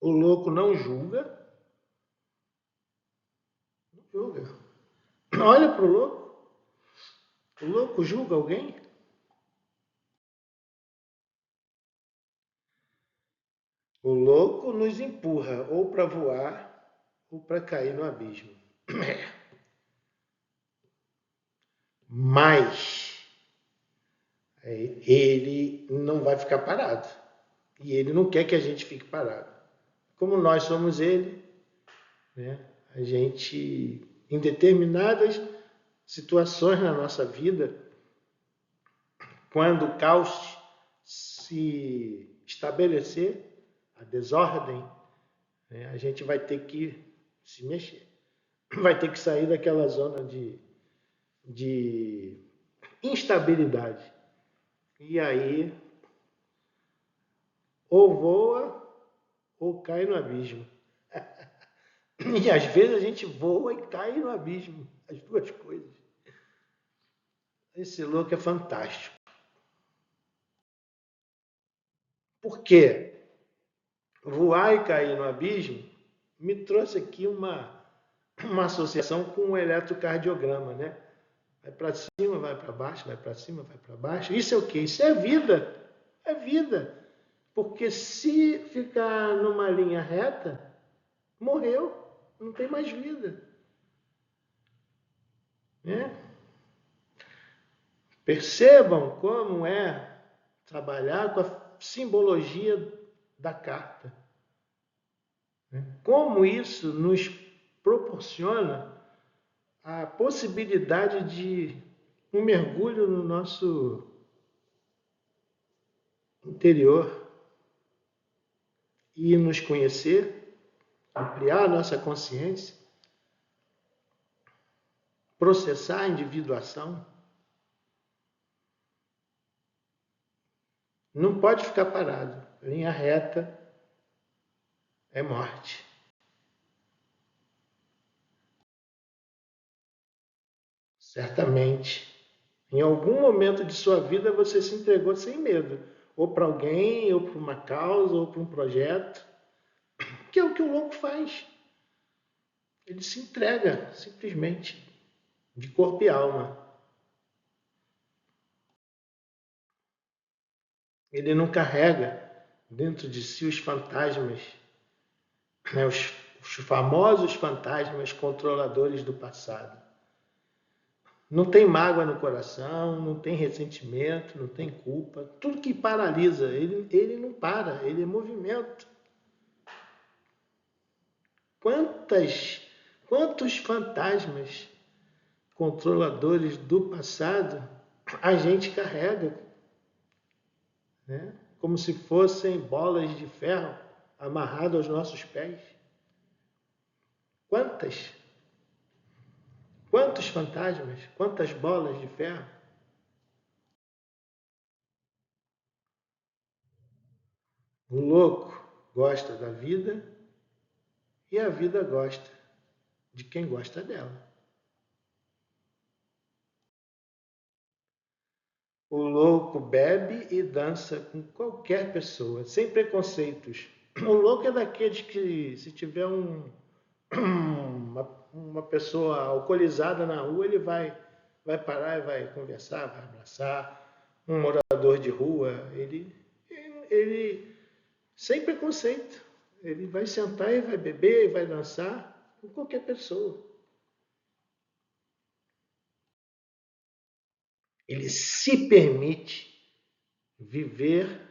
O louco não julga. Não julga. Olha para o louco. O louco julga alguém? O louco nos empurra ou para voar ou para cair no abismo. Mas ele não vai ficar parado. E ele não quer que a gente fique parado. Como nós somos ele, né? A gente, em determinadas situações na nossa vida, quando o caos se estabelecer, a desordem, né, a gente vai ter que se mexer. Vai ter que sair daquela zona de instabilidade. E aí, ou voa ou cai no abismo. E às vezes a gente voa e cai no abismo. As duas coisas. Esse louco é fantástico. Por quê? Voar e cair no abismo me trouxe aqui uma associação com o eletrocardiograma, né? Vai para cima, vai para baixo, vai para cima, vai para baixo. Isso é o quê? Isso é vida. É vida. Porque se ficar numa linha reta, morreu. Não tem mais vida. Né? Percebam como é trabalhar com a simbologia da carta. Como isso nos proporciona a possibilidade de um mergulho no nosso interior e nos conhecer, ampliar a nossa consciência, processar a individuação, não pode ficar parado. Linha reta é morte. Certamente, em algum momento de sua vida você se entregou sem medo, ou para alguém, ou para uma causa, ou para um projeto, que é o que o louco faz. Ele se entrega simplesmente, de corpo e alma. Ele não carrega dentro de si os fantasmas, né, os famosos fantasmas controladores do passado. Não tem mágoa no coração, não tem ressentimento, não tem culpa. Tudo que paralisa, ele não para, ele é movimento. Quantos fantasmas controladores do passado a gente carrega, né? Como se fossem bolas de ferro amarradas aos nossos pés. Quantas? Quantos fantasmas? Quantas bolas de ferro? O louco gosta da vida e a vida gosta de quem gosta dela. O louco bebe e dança com qualquer pessoa, sem preconceitos. O louco é daqueles que, se tiver uma pessoa alcoolizada na rua, ele vai parar e vai conversar, vai abraçar. Um morador de rua, ele sem preconceito. Ele vai sentar e vai beber, e vai dançar com qualquer pessoa. Ele se permite viver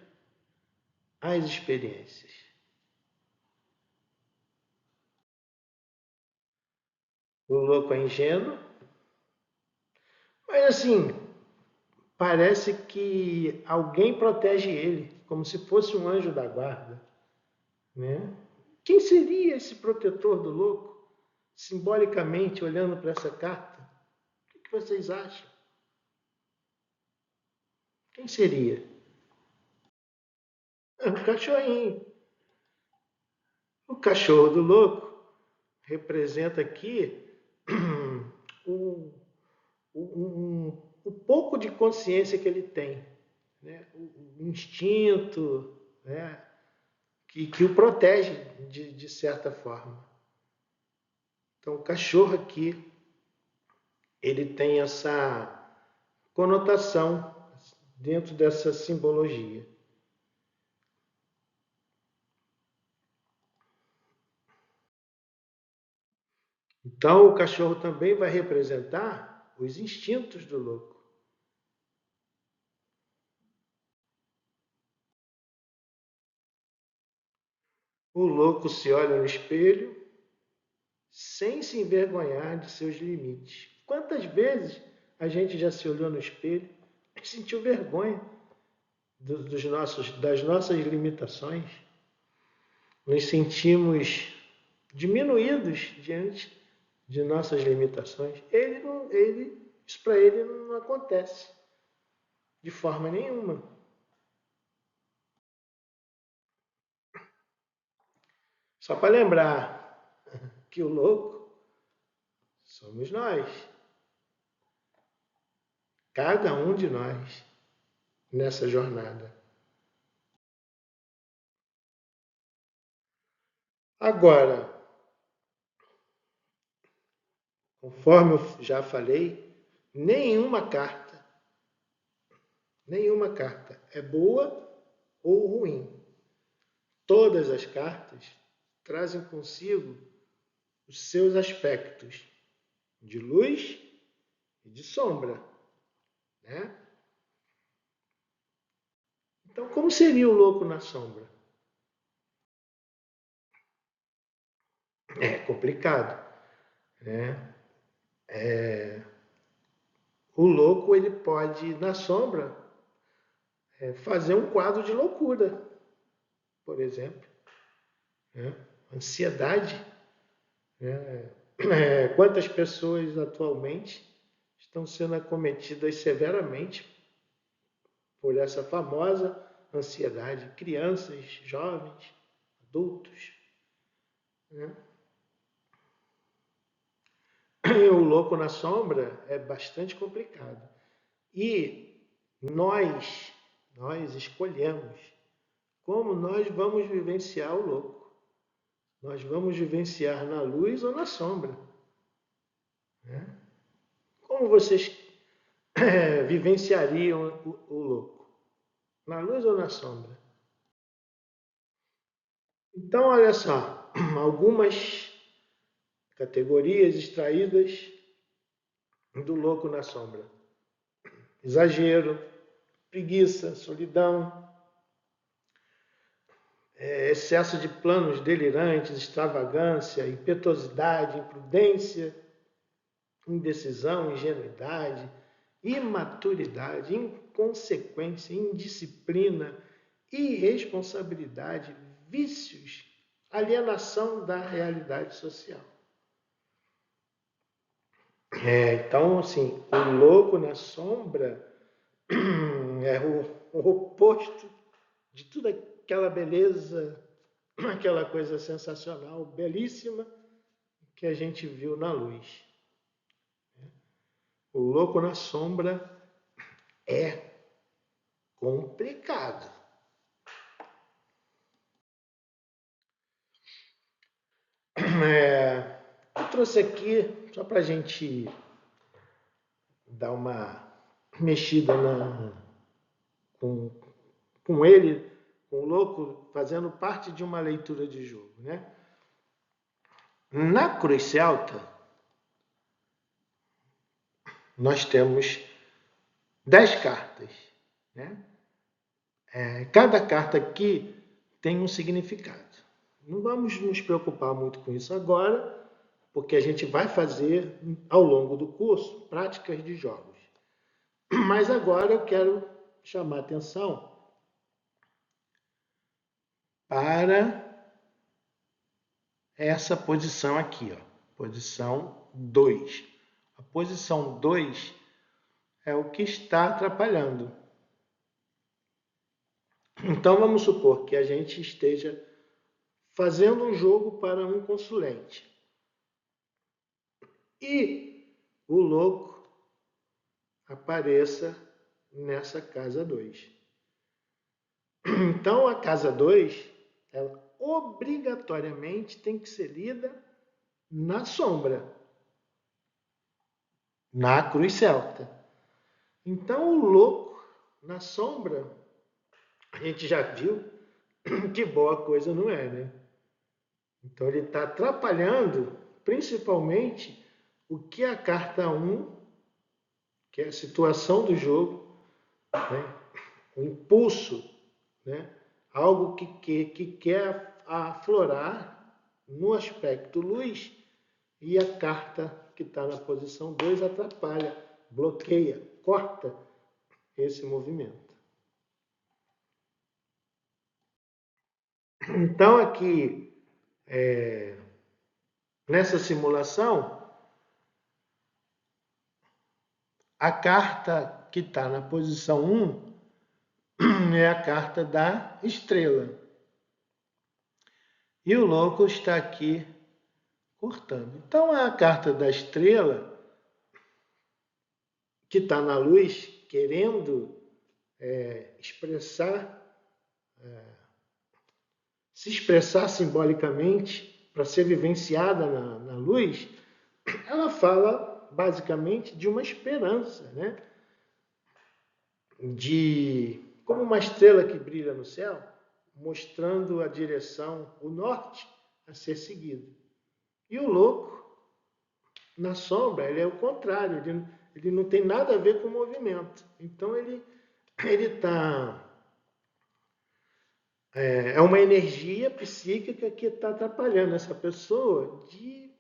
as experiências. O louco é ingênuo, mas assim, parece que alguém protege ele, como se fosse um anjo da guarda, né? Quem seria esse protetor do louco? Simbolicamente, olhando para essa carta, o que vocês acham? Quem seria? É um cachorrinho. O cachorro do louco representa aqui o, o pouco de consciência que ele tem, né? O instinto, né? Que o protege de certa forma. Então, o cachorro aqui, ele tem essa conotação dentro dessa simbologia. Então, o cachorro também vai representar os instintos do louco. O louco se olha no espelho sem se envergonhar de seus limites. Quantas vezes a gente já se olhou no espelho e sentiu vergonha das nossas limitações? Nos sentimos diminuídos diante de nossas limitações. Isso para ele não acontece de forma nenhuma. Só para lembrar que o louco somos nós. Cada um de nós nessa jornada. Agora, conforme eu já falei, nenhuma carta é boa ou ruim. Todas as cartas trazem consigo os seus aspectos de luz e de sombra, né? Então, como seria o louco na sombra? É complicado, né? O louco, ele pode, na sombra, fazer um quadro de loucura, por exemplo. Né? Ansiedade. Né? Quantas pessoas atualmente estão sendo acometidas severamente por essa famosa ansiedade? Crianças, jovens, adultos. Né? E o louco na sombra é bastante complicado. E nós escolhemos como nós vamos vivenciar o louco. Nós vamos vivenciar na luz ou na sombra. Né? Como vocês vivenciariam o louco? Na luz ou na sombra? Então, olha só, algumas categorias extraídas do louco na sombra: exagero, preguiça, solidão, excesso de planos delirantes, extravagância, impetuosidade, imprudência, indecisão, ingenuidade, imaturidade, inconsequência, indisciplina, irresponsabilidade, vícios, alienação da realidade social. Então, assim, o louco na sombra é o oposto de toda aquela beleza, aquela coisa sensacional, belíssima, que a gente viu na luz. O louco na sombra é complicado. Eu trouxe aqui, só para a gente dar uma mexida com ele, com o louco, fazendo parte de uma leitura de jogo. Né? Na Cruz Celta, nós temos 10 cartas. Né? Cada carta aqui tem um significado. Não vamos nos preocupar muito com isso agora, porque a gente vai fazer, ao longo do curso, práticas de jogos. Mas agora eu quero chamar a atenção para essa posição aqui, ó, posição 2. A posição 2 é o que está atrapalhando. Então vamos supor que a gente esteja fazendo um jogo para um consulente. E o louco apareça nessa casa 2. Então a casa 2, ela obrigatoriamente tem que ser lida na sombra, na cruz celta. Então o louco na sombra, a gente já viu que boa coisa não é, né? Então ele está atrapalhando principalmente o que a carta 1, que é a situação do jogo, né? O impulso, né? Algo que quer aflorar no aspecto luz, e a carta que está na posição 2 atrapalha, bloqueia, corta esse movimento. Então aqui, nessa simulação, a carta que está na posição 1 é a carta da estrela. E o louco está aqui cortando. Então a carta da estrela, que está na luz, querendo se expressar simbolicamente para ser vivenciada na luz, ela fala basicamente de uma esperança, né? Como uma estrela que brilha no céu, mostrando a direção, o norte a ser seguido. E o louco, na sombra, ele é o contrário, ele não tem nada a ver com o movimento. Então ele está... É uma energia psíquica que está atrapalhando essa pessoa de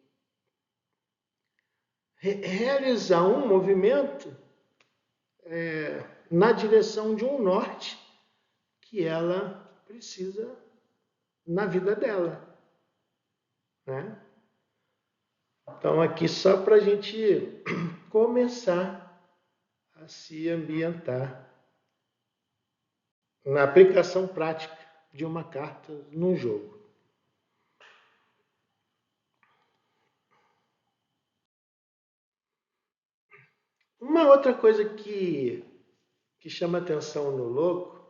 realizar um movimento na direção de um norte que ela precisa na vida dela, né? Então, aqui só para a gente começar a se ambientar na aplicação prática de uma carta num jogo. Uma outra coisa que chama atenção no louco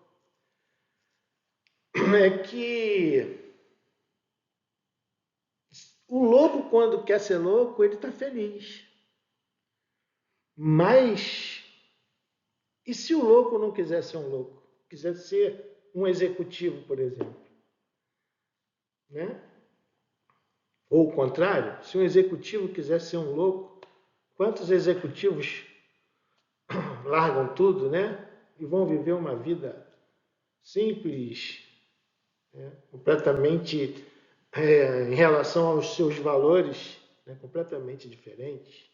é que o louco, quando quer ser louco, ele está feliz. Mas, e se o louco não quiser ser um louco? Quiser ser um executivo, por exemplo? Né? Ou o contrário, se um executivo quiser ser um louco, quantos executivos largam tudo, né? E vão viver uma vida simples, né? Completamente em relação aos seus valores, né? Completamente diferentes.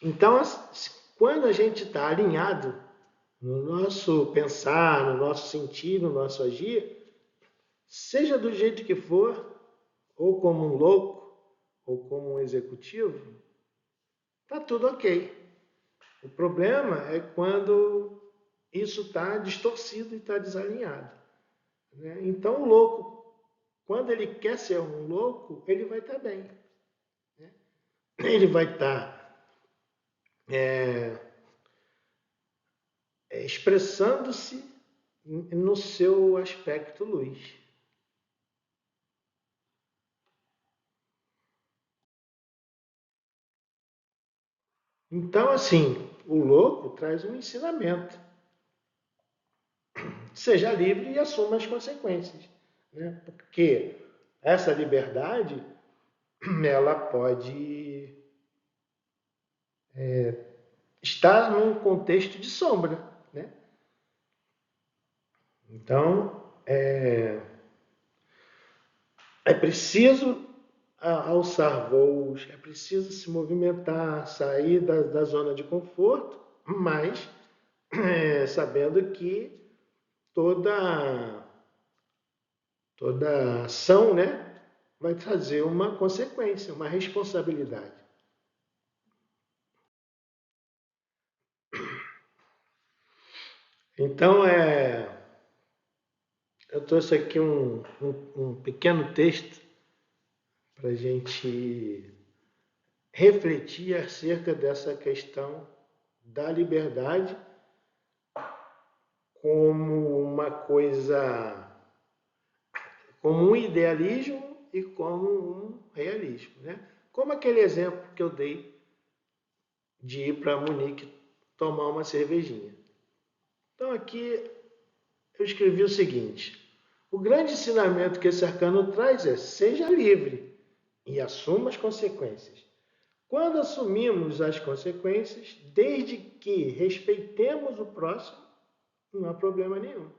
Então, quando a gente está alinhado no nosso pensar, no nosso sentir, no nosso agir, seja do jeito que for, ou como um louco, ou como um executivo, tá tudo ok. O problema é quando isso está distorcido e está desalinhado, né? Então, o louco, quando ele quer ser um louco, ele vai estar bem, né? Ele vai estar expressando-se no seu aspecto luz. Então, assim, o louco traz um ensinamento. Seja livre e assuma as consequências, né? Porque essa liberdade, ela pode estar num contexto de sombra, né? Então, é preciso alçar voos, é preciso se movimentar, sair da zona de conforto, mas sabendo que toda, toda ação, né, vai trazer uma consequência, uma responsabilidade. Então, eu trouxe aqui um pequeno texto para a gente refletir acerca dessa questão da liberdade como uma coisa, como um idealismo e como um realismo, né? Como aquele exemplo que eu dei de ir para Munique tomar uma cervejinha. Então aqui eu escrevi o seguinte: o grande ensinamento que esse arcano traz é: seja livre e assuma as consequências. Quando assumimos as consequências, desde que respeitemos o próximo, não há problema nenhum.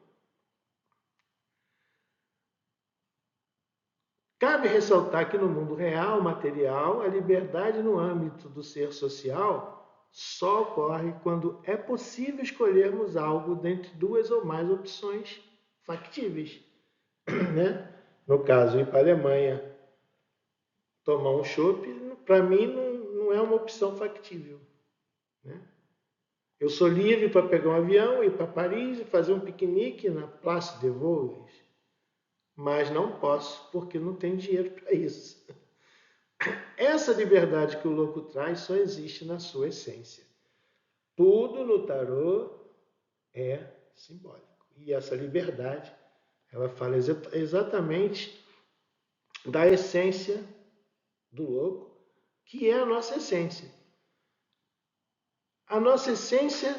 Cabe ressaltar que no mundo real, material, a liberdade no âmbito do ser social só ocorre quando é possível escolhermos algo dentre duas ou mais opções factíveis, né? No caso, ir para a Alemanha tomar um chopp, para mim não é uma opção factível, né? Eu sou livre para pegar um avião, ir para Paris e fazer um piquenique na Place de Vosges, mas não posso porque não tenho dinheiro para isso. Essa liberdade que o louco traz só existe na sua essência. Tudo no tarô é simbólico. E essa liberdade, ela fala exatamente da essência do louco, que é a nossa essência. A nossa essência,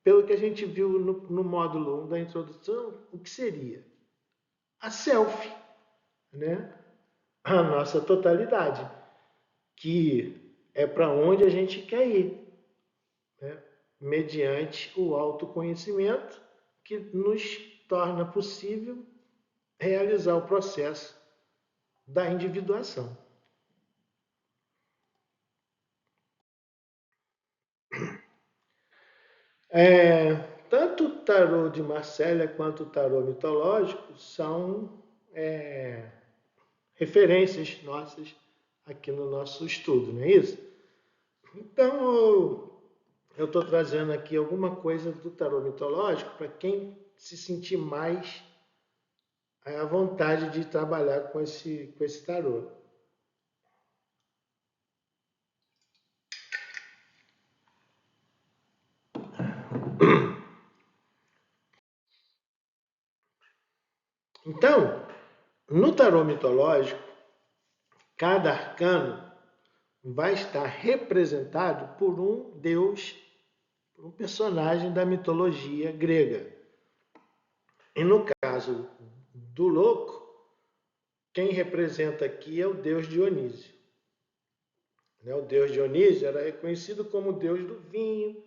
pelo que a gente viu no módulo 1 da introdução, o que seria? A self, né? A nossa totalidade, que é para onde a gente quer ir, né? Mediante o autoconhecimento que nos torna possível realizar o processo da individuação. tanto o tarô de Marselha quanto o tarô mitológico são referências nossas aqui no nosso estudo, não é isso? Então, eu estou trazendo aqui alguma coisa do tarô mitológico para quem se sentir mais à vontade de trabalhar com esse tarô. Então, no tarô mitológico, cada arcano vai estar representado por um deus, por um personagem da mitologia grega. E no caso do louco, quem representa aqui é o deus Dionísio. O deus Dionísio era reconhecido como o deus do vinho,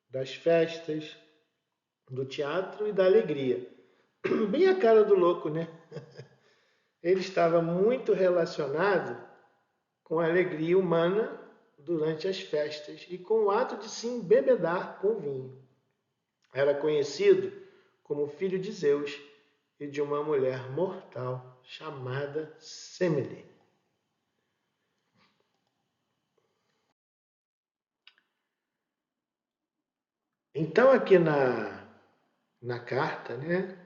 das festas, do teatro e da alegria. Bem a cara do louco, né? Ele estava muito relacionado com a alegria humana durante as festas e com o ato de se embebedar com vinho. Era conhecido como filho de Zeus e de uma mulher mortal chamada Semele. Então, aqui na carta, né?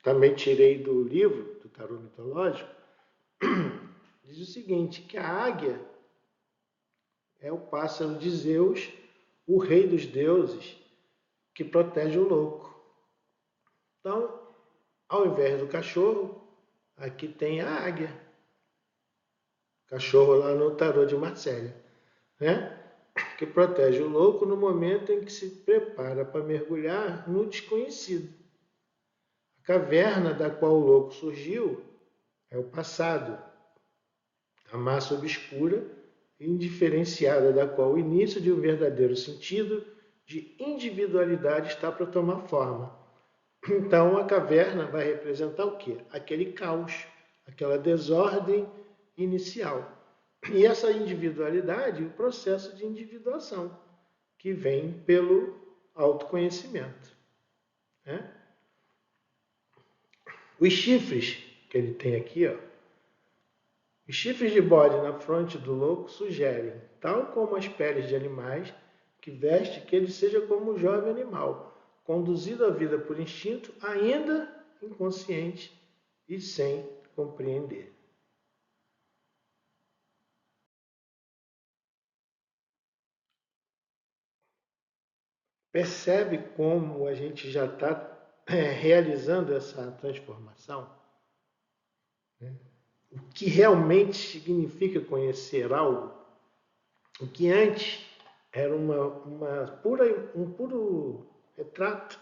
Também tirei do livro, do tarô mitológico, diz o seguinte, que a águia é o pássaro de Zeus, o rei dos deuses, que protege o louco. Então, ao invés do cachorro, aqui tem a águia. Cachorro lá no tarô de Marselha, né? Que protege o louco no momento em que se prepara para mergulhar no desconhecido. A caverna da qual o louco surgiu é o passado, a massa obscura e indiferenciada da qual o início de um verdadeiro sentido de individualidade está para tomar forma. Então, a caverna vai representar o quê? Aquele caos, aquela desordem inicial. E essa individualidade, o processo de individuação, que vem pelo autoconhecimento. Né? Os chifres que ele tem aqui, ó, os chifres de bode na fronte do louco sugerem, tal como as peles de animais, que veste que ele seja como um jovem animal, conduzido à vida por instinto, ainda inconsciente e sem compreender. Percebe como a gente já está realizando essa transformação? Né? O que realmente significa conhecer algo? O que antes era um puro retrato,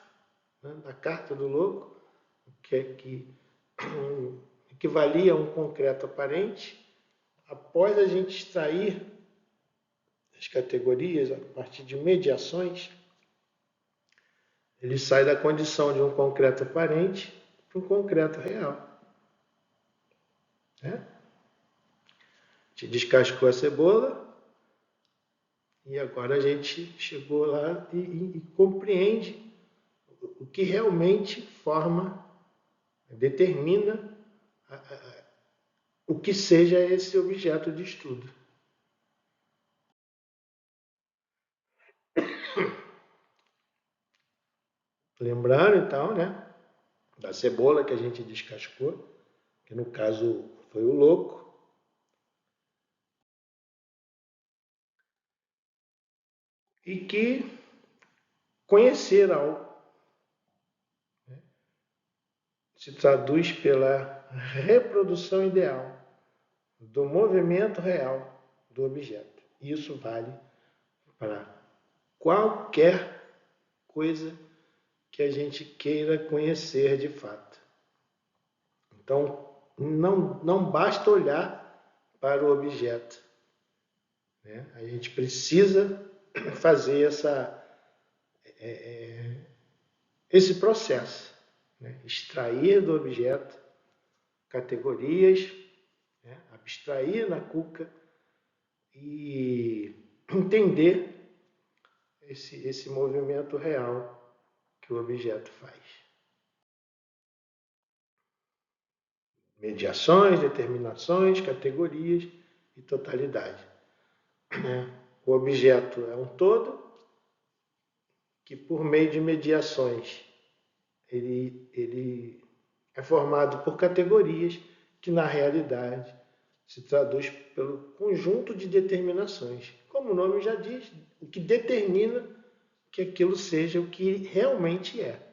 né, da carta do louco, que equivalia a um concreto aparente, após a gente extrair as categorias a partir de mediações, ele sai da condição de um concreto aparente para um concreto real. Né? Te descascou a cebola e agora a gente chegou lá e compreende o que realmente forma, determina o que seja esse objeto de estudo. Lembrando então, né, da cebola que a gente descascou, que no caso foi o louco, e que conhecer algo, né, se traduz pela reprodução ideal do movimento real do objeto. E isso vale para qualquer coisa que a gente queira conhecer de fato. Então, não basta olhar para o objeto. Né? A gente precisa fazer esse processo. Né? Extrair do objeto categorias, né? Abstrair na cuca e entender esse movimento real que o objeto faz. Mediações, determinações, categorias e totalidade. O objeto é um todo que, por meio de mediações, ele é formado por categorias que, na realidade, se traduz pelo conjunto de determinações. Como o nome já diz, o que determina que aquilo seja o que realmente é.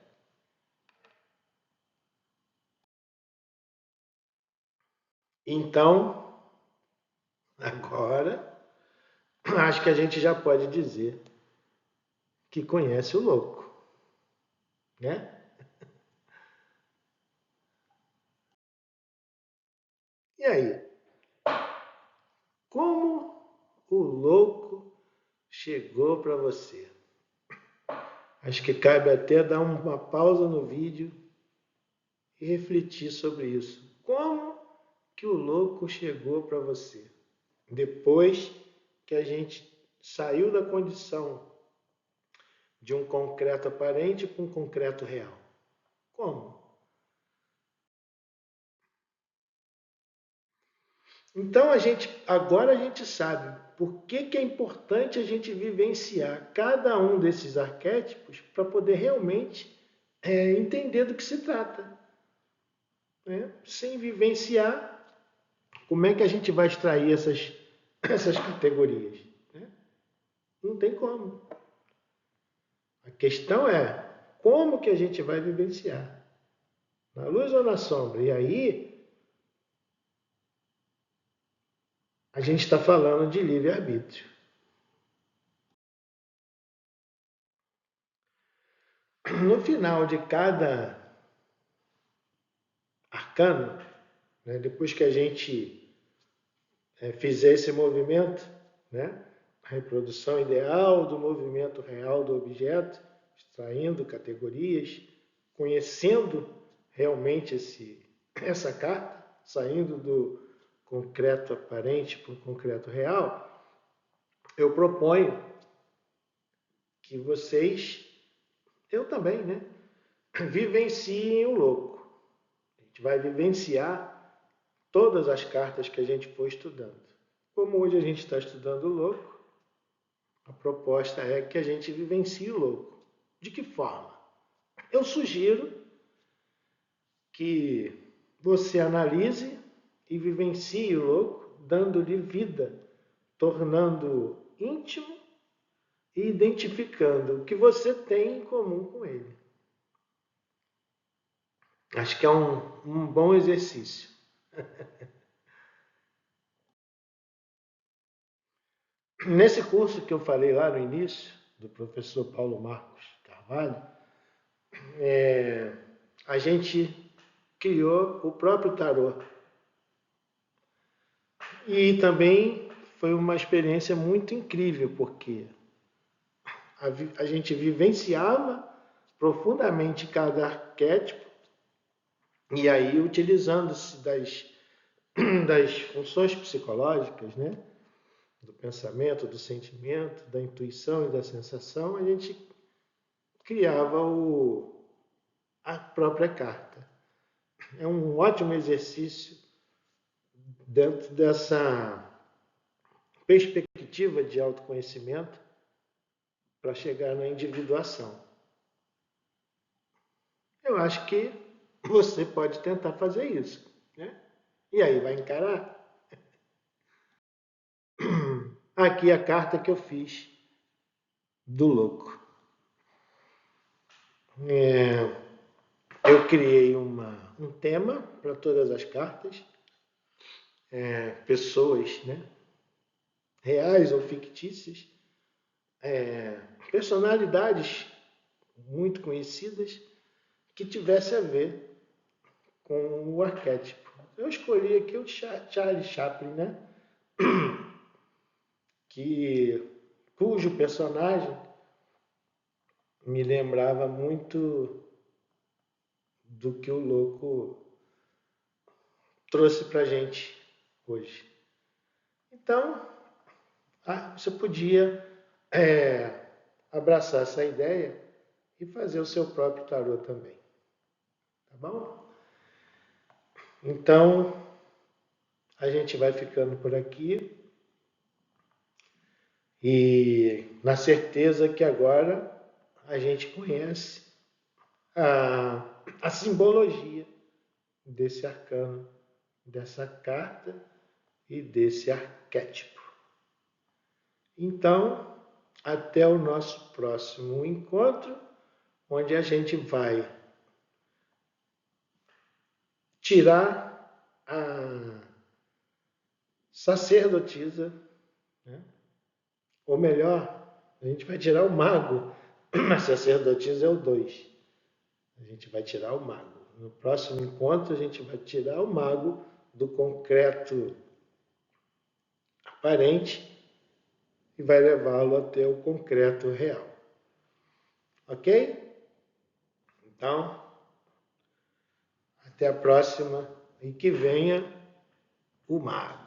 Então, agora, acho que a gente já pode dizer que conhece o louco, né? E aí, como o louco chegou para você? Acho que cabe até dar uma pausa no vídeo e refletir sobre isso. Como que o louco chegou para você? Depois que a gente saiu da condição de um concreto aparente para um concreto real. Como? Então agora a gente sabe por que é importante a gente vivenciar cada um desses arquétipos para poder realmente entender do que se trata. Né? Sem vivenciar, como é que a gente vai extrair essas categorias? Né? Não tem como. A questão é como que a gente vai vivenciar? Na luz ou na sombra? E aí a gente está falando de livre-arbítrio. No final de cada arcano, né, depois que a gente fizer esse movimento, né, a reprodução ideal do movimento real do objeto, extraindo categorias, conhecendo realmente essa carta, saindo do concreto aparente para o concreto real, eu proponho que vocês, eu também, né, vivenciem o louco. A gente vai vivenciar todas as cartas que a gente for estudando. Como hoje a gente está estudando o louco, a proposta é que a gente vivencie o louco. De que forma? Eu sugiro que você analise e vivencie o louco, dando-lhe vida, tornando-o íntimo e identificando o que você tem em comum com ele. Acho que é um bom exercício. Nesse curso que eu falei lá no início, do professor Paulo Marcos Carvalho, a gente criou o próprio tarô. E também foi uma experiência muito incrível, porque a gente vivenciava profundamente cada arquétipo, e aí utilizando-se das funções psicológicas, né? Do pensamento, do sentimento, da intuição e da sensação, a gente criava a própria carta. É um ótimo exercício dentro dessa perspectiva de autoconhecimento para chegar na individuação. Eu acho que você pode tentar fazer isso, né? E aí, vai encarar? Aqui a carta que eu fiz do louco. Eu criei um tema para todas as cartas, pessoas, né? Reais ou fictícias, personalidades muito conhecidas que tivesse a ver com o arquétipo. Eu escolhi aqui o Charlie Chaplin, né? Cujo personagem me lembrava muito do que o louco trouxe para gente hoje. Então, você podia abraçar essa ideia e fazer o seu próprio tarô também. Tá bom? Então, a gente vai ficando por aqui e na certeza que agora a gente conhece a simbologia desse arcano, dessa carta e desse arquétipo. Então, até o nosso próximo encontro, onde a gente vai tirar a sacerdotisa, né? Ou melhor, a gente vai tirar o mago. A sacerdotisa é o 2. A gente vai tirar o mago. No próximo encontro, a gente vai tirar o mago do concreto aparente e vai levá-lo até o concreto real. Ok? Então, até a próxima e que venha o mago.